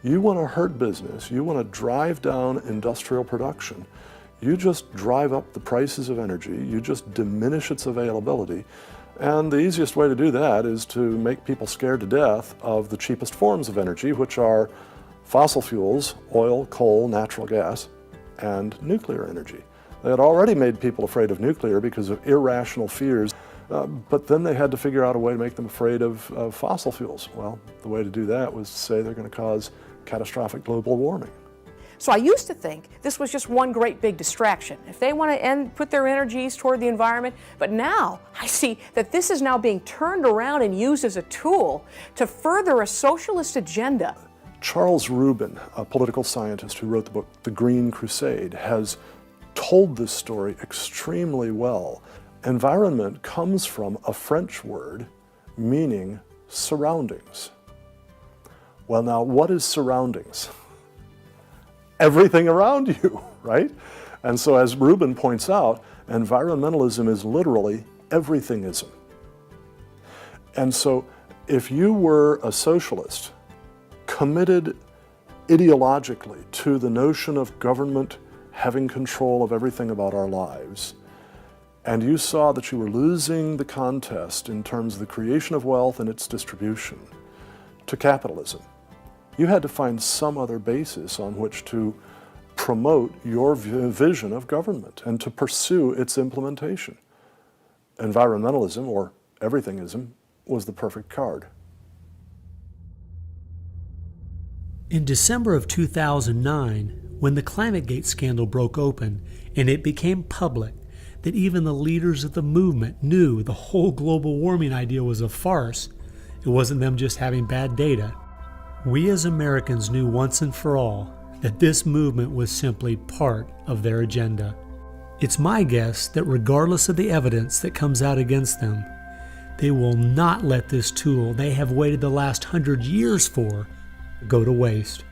You want to hurt business, you want to drive down industrial production, you just drive up the prices of energy, you just diminish its availability, and the easiest way to do that is to make people scared to death of the cheapest forms of energy, which are fossil fuels, oil, coal, natural gas, and nuclear energy. They had already made people afraid of nuclear because of irrational fears, but then they had to figure out a way to make them afraid of fossil fuels. Well, the way to do that was to say they're going to cause catastrophic global warming. So I used to think this was just one great big distraction. If they want to put their energies toward the environment, but now I see that this is now being turned around and used as a tool to further a socialist agenda. Charles Rubin, a political scientist who wrote the book The Green Crusade, has told this story extremely well. Environment comes from a French word meaning surroundings. Well, now, what is surroundings? Everything around you, right? And so, as Rubin points out, environmentalism is literally everythingism. And so, if you were a socialist, committed ideologically to the notion of government having control of everything about our lives, and you saw that you were losing the contest in terms of the creation of wealth and its distribution to capitalism, you had to find some other basis on which to promote your vision of government and to pursue its implementation. Environmentalism, or everythingism, was the perfect card. In December of 2009, when the ClimateGate scandal broke open and it became public that even the leaders of the movement knew the whole global warming idea was a farce, it wasn't them just having bad data. We as Americans knew once and for all that this movement was simply part of their agenda. It's my guess that regardless of the evidence that comes out against them, they will not let this tool they have waited the last 100 years for go to waste.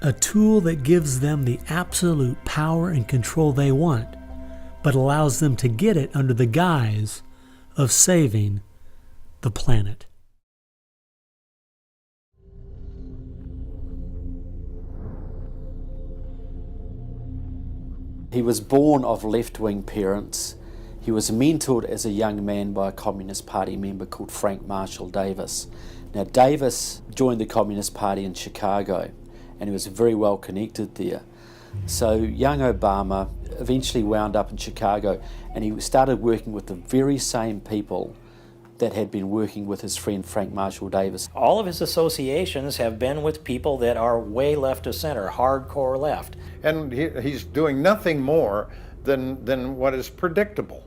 A tool that gives them the absolute power and control they want, but allows them to get it under the guise of saving the planet. He was born of left-wing parents. He was mentored as a young man by a Communist Party member called Frank Marshall Davis. Now, Davis joined the Communist Party in Chicago, and he was very well connected there. So young Obama eventually wound up in Chicago, and he started working with the very same people that had been working with his friend Frank Marshall Davis. All of his associations have been with people that are way left of center, hardcore left. And he's doing nothing more than what is predictable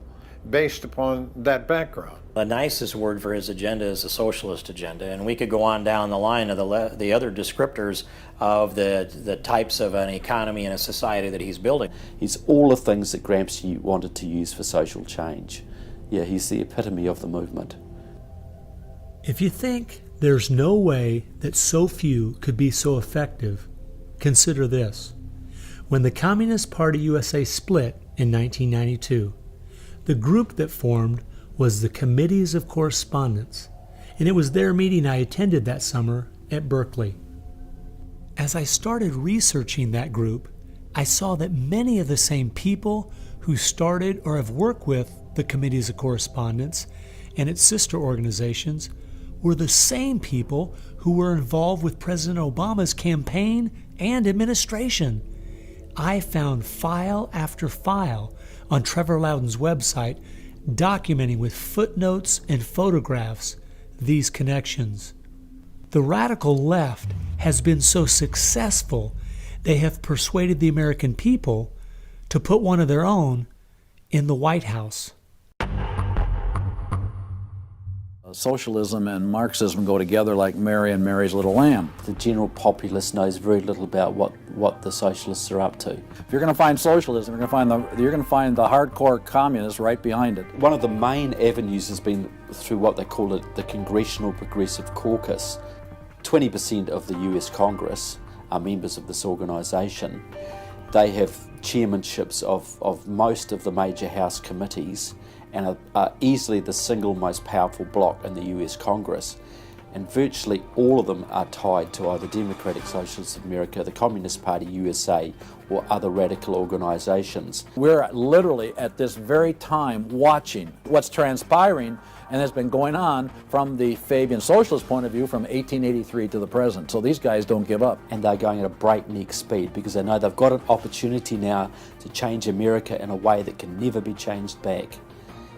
based upon that background. The nicest word for his agenda is a socialist agenda, and we could go on down the line of the other descriptors of the types of an economy and a society that he's building. He's all the things that Gramsci wanted to use for social change. Yeah, he's the epitome of the movement. If you think there's no way that so few could be so effective, consider this. When the Communist Party USA split in 1992, the group that formed was the Committees of Correspondence, and it was their meeting I attended that summer at Berkeley. As I started researching that group, I saw that many of the same people who started or have worked with the Committees of Correspondence and its sister organizations were the same people who were involved with President Obama's campaign and administration. I found file after file on Trevor Loudon's website documenting with footnotes and photographs these connections. The radical left has been so successful, they have persuaded the American people to put one of their own in the White House. Socialism and Marxism go together like Mary and Mary's little lamb. The general populace knows very little about what the socialists are up to. If you're going to find socialism, you're going to find the hardcore communists right behind it. One of the main avenues has been through what they call it the Congressional Progressive Caucus. 20% of the US Congress are members of this organisation. They have chairmanships of most of the major House committees and are easily the single most powerful bloc in the US Congress. And virtually all of them are tied to either Democratic Socialists of America, the Communist Party USA, or other radical organisations. We're literally at this very time watching what's transpiring and has been going on from the Fabian socialist point of view from 1883 to the present. So these guys don't give up. And they're going at a breakneck speed because they know they've got an opportunity now to change America in a way that can never be changed back.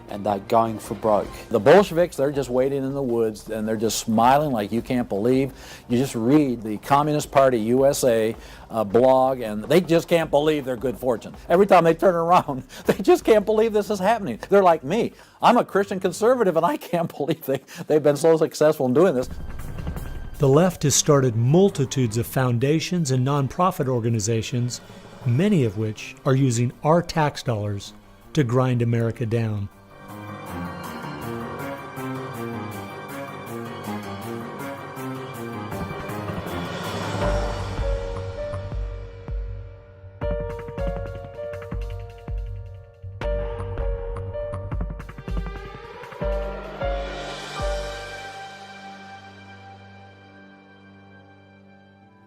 And they're going for broke. The Bolsheviks, they're just waiting in the woods and they're just smiling like you can't believe. You just read the Communist Party USA blog and they just can't believe their good fortune. Every time they turn around, they just can't believe this is happening. They're like me. I'm a Christian conservative and I can't believe they've been so successful in doing this. The left has started multitudes of foundations and nonprofit organizations, many of which are using our tax dollars to grind America down.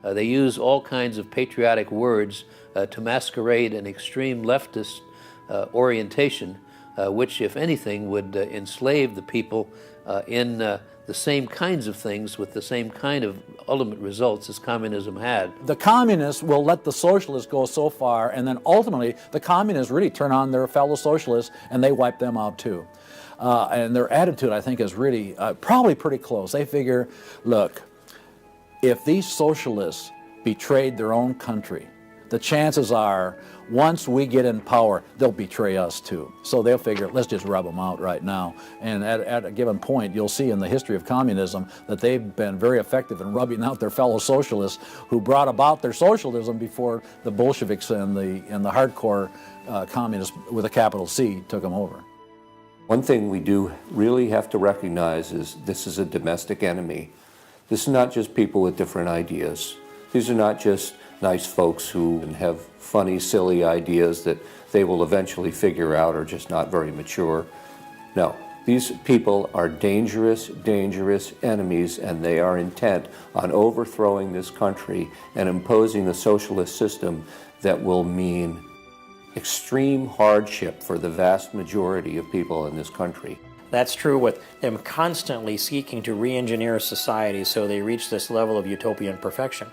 They use all kinds of patriotic words to masquerade an extreme leftist orientation, which, if anything, would enslave the people in the same kinds of things with the same kind of ultimate results as communism had. The communists will let the socialists go so far, and then ultimately the communists really turn on their fellow socialists and they wipe them out too. And their attitude, I think, is really probably pretty close. They figure, look, if these socialists betrayed their own country, the chances are, once we get in power, they'll betray us too. So they'll figure, let's just rub them out right now. And at a given point, you'll see in the history of communism that they've been very effective in rubbing out their fellow socialists who brought about their socialism before the Bolsheviks and the hardcore communists with a capital C took them over. One thing we do really have to recognize is this is a domestic enemy. This is not just people with different ideas. These are not just nice folks who have funny, silly ideas that they will eventually figure out are just not very mature. No, these people are dangerous, dangerous enemies, and they are intent on overthrowing this country and imposing a socialist system that will mean extreme hardship for the vast majority of people in this country. That's true with them constantly seeking to re-engineer society so they reach this level of utopian perfection.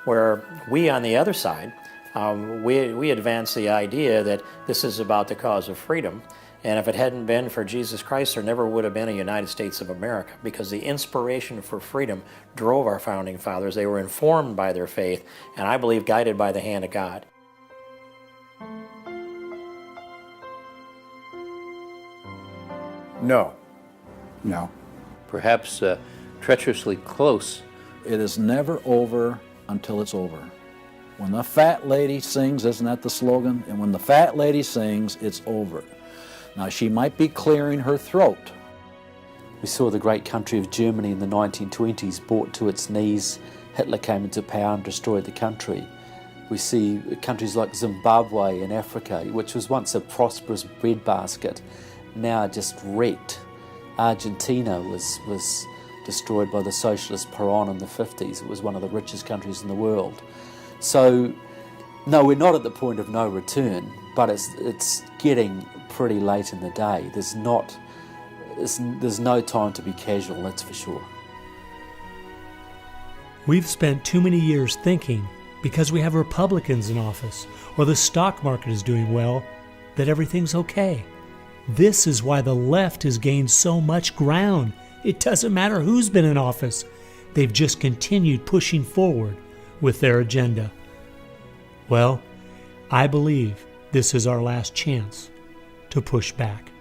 Where we, on the other side, we advance the idea that this is about the cause of freedom, and if it hadn't been for Jesus Christ, there never would have been a United States of America, because the inspiration for freedom drove our founding fathers. They were informed by their faith, and I believe guided by the hand of God. No. No. Perhaps treacherously close. It is never over until it's over. When the fat lady sings, isn't that the slogan? And when the fat lady sings, it's over. Now, she might be clearing her throat. We saw the great country of Germany in the 1920s brought to its knees. Hitler came into power and destroyed the country. We see countries like Zimbabwe in Africa, which was once a prosperous breadbasket, now just wrecked. Argentina was destroyed by the socialist Perón in the 50s. It was one of the richest countries in the world. So, no, we're not at the point of no return, but it's getting pretty late in the day. There's no time to be casual, that's for sure. We've spent too many years thinking, because we have Republicans in office or the stock market is doing well, that everything's okay. This is why the left has gained so much ground. It doesn't matter who's been in office. They've just continued pushing forward with their agenda. Well, I believe this is our last chance to push back.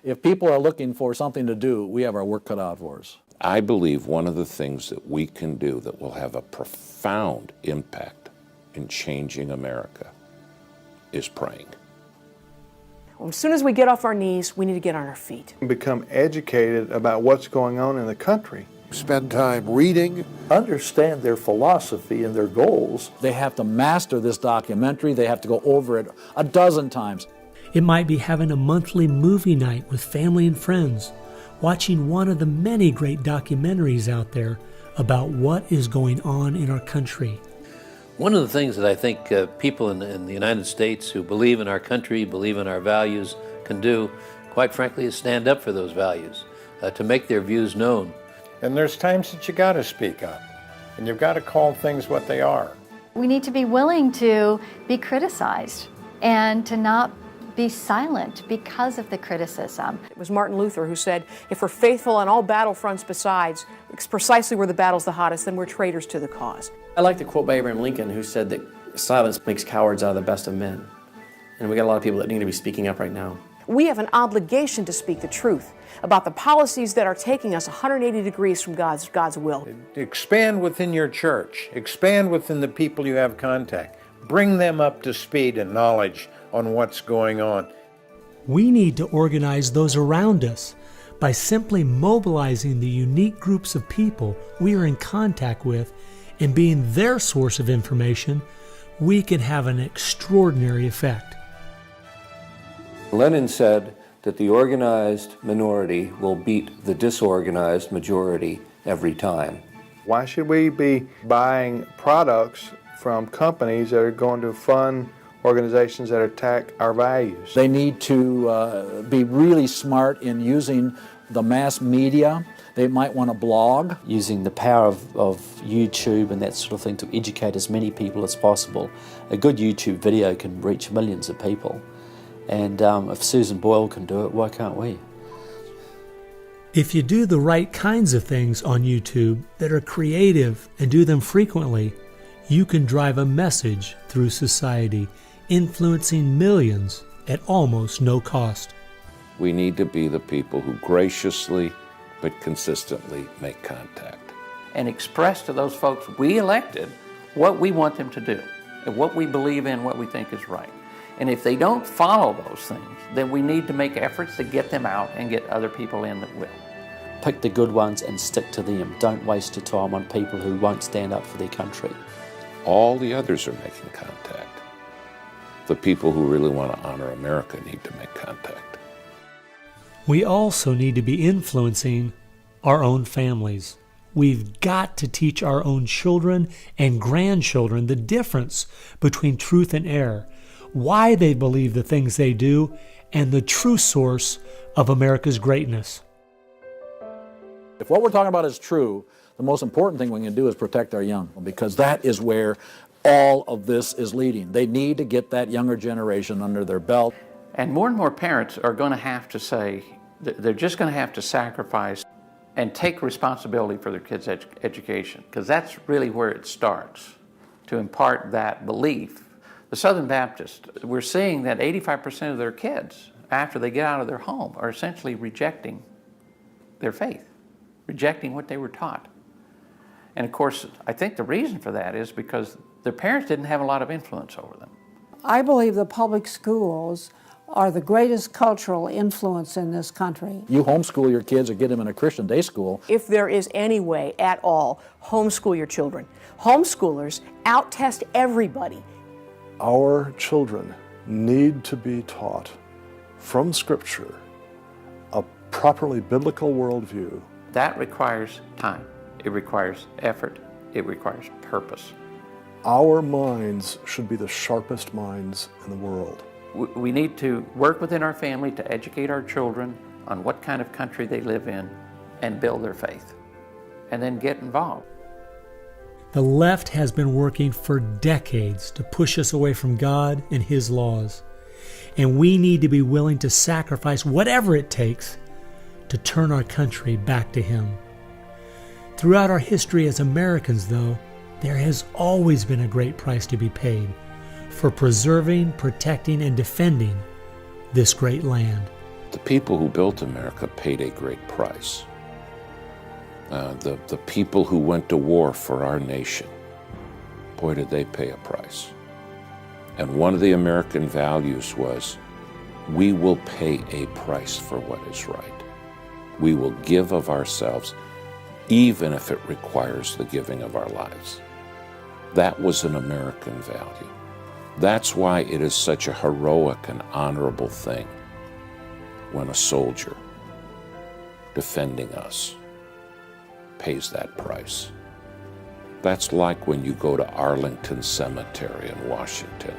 If people are looking for something to do, we have our work cut out for us. I believe one of the things that we can do that will have a profound impact in changing America is praying. As soon as we get off our knees, we need to get on our feet. Become educated about what's going on in the country. Spend time reading, understand their philosophy and their goals. They have to master this documentary. They have to go over it a dozen times. It might be having a monthly movie night with family and friends, watching one of the many great documentaries out there about what is going on in our country. One of the things that I think people in the United States who believe in our country, believe in our values, can do, quite frankly, is stand up for those values, to make their views known. And there's times that you got to speak up, and you've got to call things what they are. We need to be willing to be criticized and to not be silent because of the criticism. It was Martin Luther who said, if we're faithful on all battlefronts besides, it's precisely where the battle's the hottest, then we're traitors to the cause. I like the quote by Abraham Lincoln, who said that silence makes cowards out of the best of men. And we got a lot of people that need to be speaking up right now. We have an obligation to speak the truth about the policies that are taking us 180 degrees from God's will. Expand within your church. Expand within the people you have contact. Bring them up to speed and knowledge on what's going on. We need to organize those around us by simply mobilizing the unique groups of people we are in contact with and being their source of information. We can have an extraordinary effect. Lenin said that the organized minority will beat the disorganized majority every time. Why should we be buying products from companies that are going to fund organizations that attack our values? They need to be really smart in using the mass media. They might want to blog. Using the power of YouTube and that sort of thing to educate as many people as possible. A good YouTube video can reach millions of people. And if Susan Boyle can do it, why can't we? If you do the right kinds of things on YouTube that are creative and do them frequently, you can drive a message through society, influencing millions at almost no cost. We need to be the people who graciously but consistently make contact. And express to those folks we elected what we want them to do, and what we believe in, what we think is right. And if they don't follow those things, then we need to make efforts to get them out and get other people in that will. Pick the good ones and stick to them. Don't waste your time on people who won't stand up for their country. All the others are making contact. The people who really want to honor America need to make contact. We also need to be influencing our own families. We've got to teach our own children and grandchildren the difference between truth and error, why they believe the things they do, and the true source of America's greatness. If what we're talking about is true, the most important thing we can do is protect our young, because that is where all of this is leading. They need to get that younger generation under their belt. And more parents are going to have to say, they're just going to have to sacrifice and take responsibility for their kids' education, because that's really where it starts, to impart that belief. The Southern Baptists, we're seeing that 85% of their kids, after they get out of their home, are essentially rejecting their faith, rejecting what they were taught. And of course, I think the reason for that is because their parents didn't have a lot of influence over them. I believe the public schools are the greatest cultural influence in this country. You homeschool your kids or get them in a Christian day school. If there is any way at all, homeschool your children. Homeschoolers out-test everybody. Our children need to be taught from Scripture a properly biblical worldview. That requires time. It requires effort. It requires purpose. Our minds should be the sharpest minds in the world. We need to work within our family to educate our children on what kind of country they live in and build their faith, and then get involved. The left has been working for decades to push us away from God and His laws. And we need to be willing to sacrifice whatever it takes to turn our country back to Him. Throughout our history as Americans, though, there has always been a great price to be paid for preserving, protecting, and defending this great land. The people who built America paid a great price. The people who went to war for our nation, boy, did they pay a price. And one of the American values was, we will pay a price for what is right. We will give of ourselves, even if it requires the giving of our lives. That was an American value. That's why it is such a heroic and honorable thing when a soldier defending us pays that price. That's like when you go to Arlington Cemetery in Washington,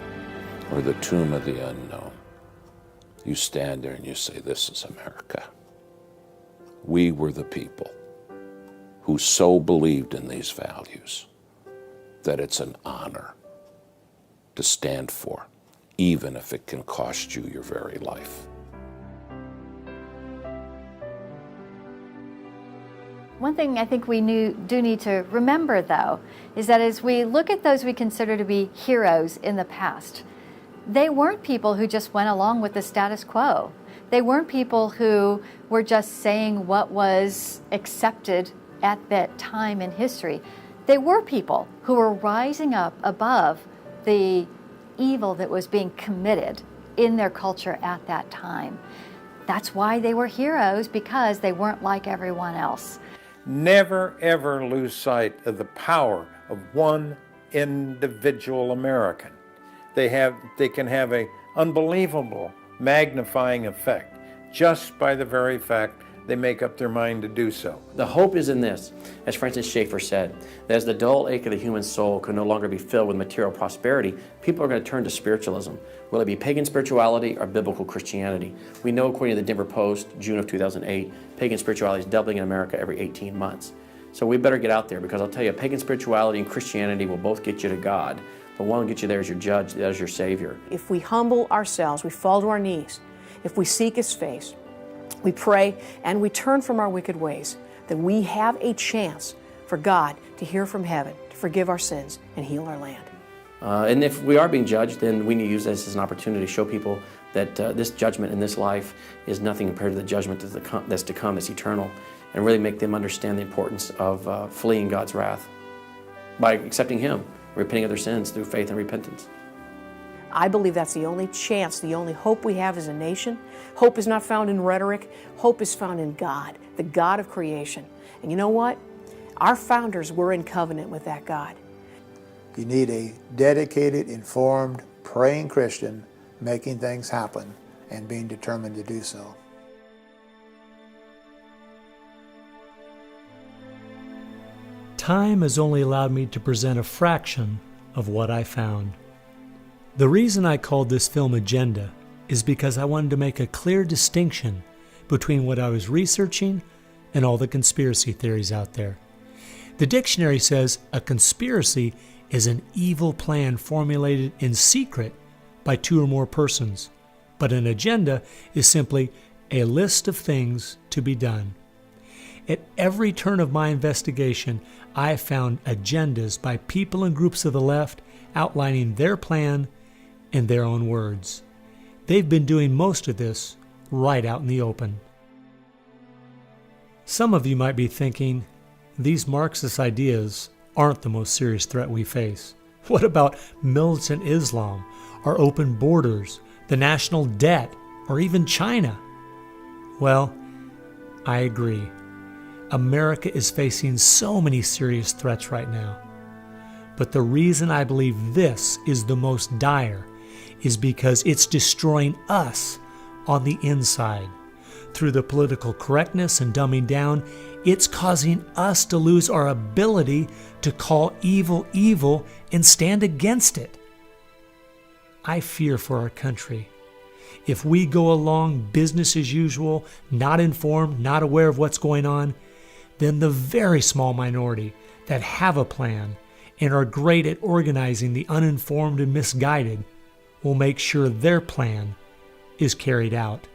or the Tomb of the Unknown. You stand there and you say, this is America. We were the people who so believed in these values that it's an honor to stand for, even if it can cost you your very life. One thing I think we do need to remember, though, is that as we look at those we consider to be heroes in the past, they weren't people who just went along with the status quo. They weren't people who were just saying what was accepted at that time in history. They were people who were rising up above the evil that was being committed in their culture at that time. That's why they were heroes, because they weren't like everyone else. Never, ever lose sight of the power of one individual American. They can have an unbelievable magnifying effect just by the very fact they make up their mind to do so. The hope is in this, as Francis Schaeffer said, that as the dull ache of the human soul can no longer be filled with material prosperity, people are going to turn to spiritualism, whether it be pagan spirituality or biblical Christianity. We know, according to the Denver Post, June of 2008, pagan spirituality is doubling in America every 18 months. So we better get out there, because I'll tell you, pagan spirituality and Christianity will both get you to God, but one will get you there as your judge, as your Savior. If we humble ourselves, we fall to our knees, if we seek His face, we pray, and we turn from our wicked ways, then we have a chance for God to hear from heaven, to forgive our sins, and heal our land. And if we are being judged, then we need to use this as an opportunity to show people that this judgment in this life is nothing compared to the judgment that's to come, that's eternal, and really make them understand the importance of fleeing God's wrath by accepting Him, repenting of their sins through faith and repentance. I believe that's the only chance, the only hope we have as a nation. Hope is not found in rhetoric. Hope is found in God, the God of creation. And you know what? Our founders were in covenant with that God. You need a dedicated, informed, praying Christian making things happen and being determined to do so. Time has only allowed me to present a fraction of what I found. The reason I called this film Agenda is because I wanted to make a clear distinction between what I was researching and all the conspiracy theories out there. The dictionary says a conspiracy is an evil plan formulated in secret by two or more persons, but an agenda is simply a list of things to be done. At every turn of my investigation, I found agendas by people and groups of the left outlining their plan in their own words. They've been doing most of this right out in the open. Some of you might be thinking, these Marxist ideas aren't the most serious threat we face. What about militant Islam, our open borders, the national debt, or even China? Well, I agree. America is facing so many serious threats right now. But the reason I believe this is the most dire is because it's destroying us on the inside. Through the political correctness and dumbing down, it's causing us to lose our ability to call evil evil and stand against it. I fear for our country. If we go along business as usual, not informed, not aware of what's going on, then the very small minority that have a plan and are great at organizing the uninformed and misguided will make sure their plan is carried out.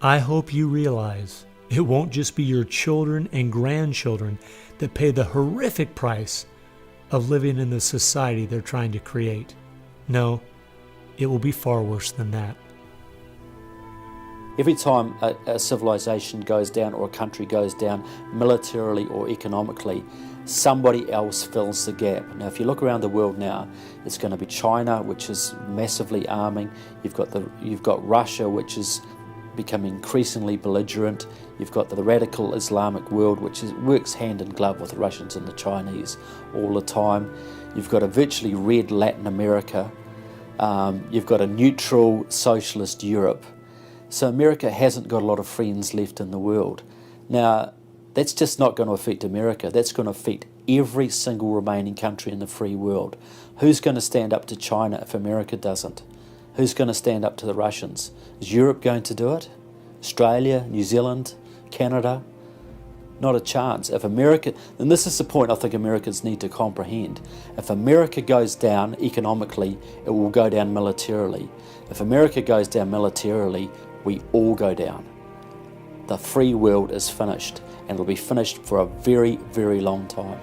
I hope you realize it won't just be your children and grandchildren that pay the horrific price of living in the society they're trying to create. No, it will be far worse than that. Every time a civilization goes down or a country goes down militarily or economically, somebody else fills the gap. Now, if you look around the world now, it's going to be China, which is massively arming. You've got Russia, which is becoming increasingly belligerent. You've got the radical Islamic world, which works hand in glove with the Russians and the Chinese all the time. You've got a virtually red Latin America. You've got a neutral socialist Europe. So America hasn't got a lot of friends left in the world. Now, that's just not going to affect America. That's going to affect every single remaining country in the free world. Who's going to stand up to China if America doesn't? Who's going to stand up to the Russians? Is Europe going to do it? Australia, New Zealand, Canada? Not a chance. If America, and this is the point I think Americans need to comprehend, if America goes down economically, it will go down militarily. If America goes down militarily, we all go down. The free world is finished, and it'll be finished for a very, very long time.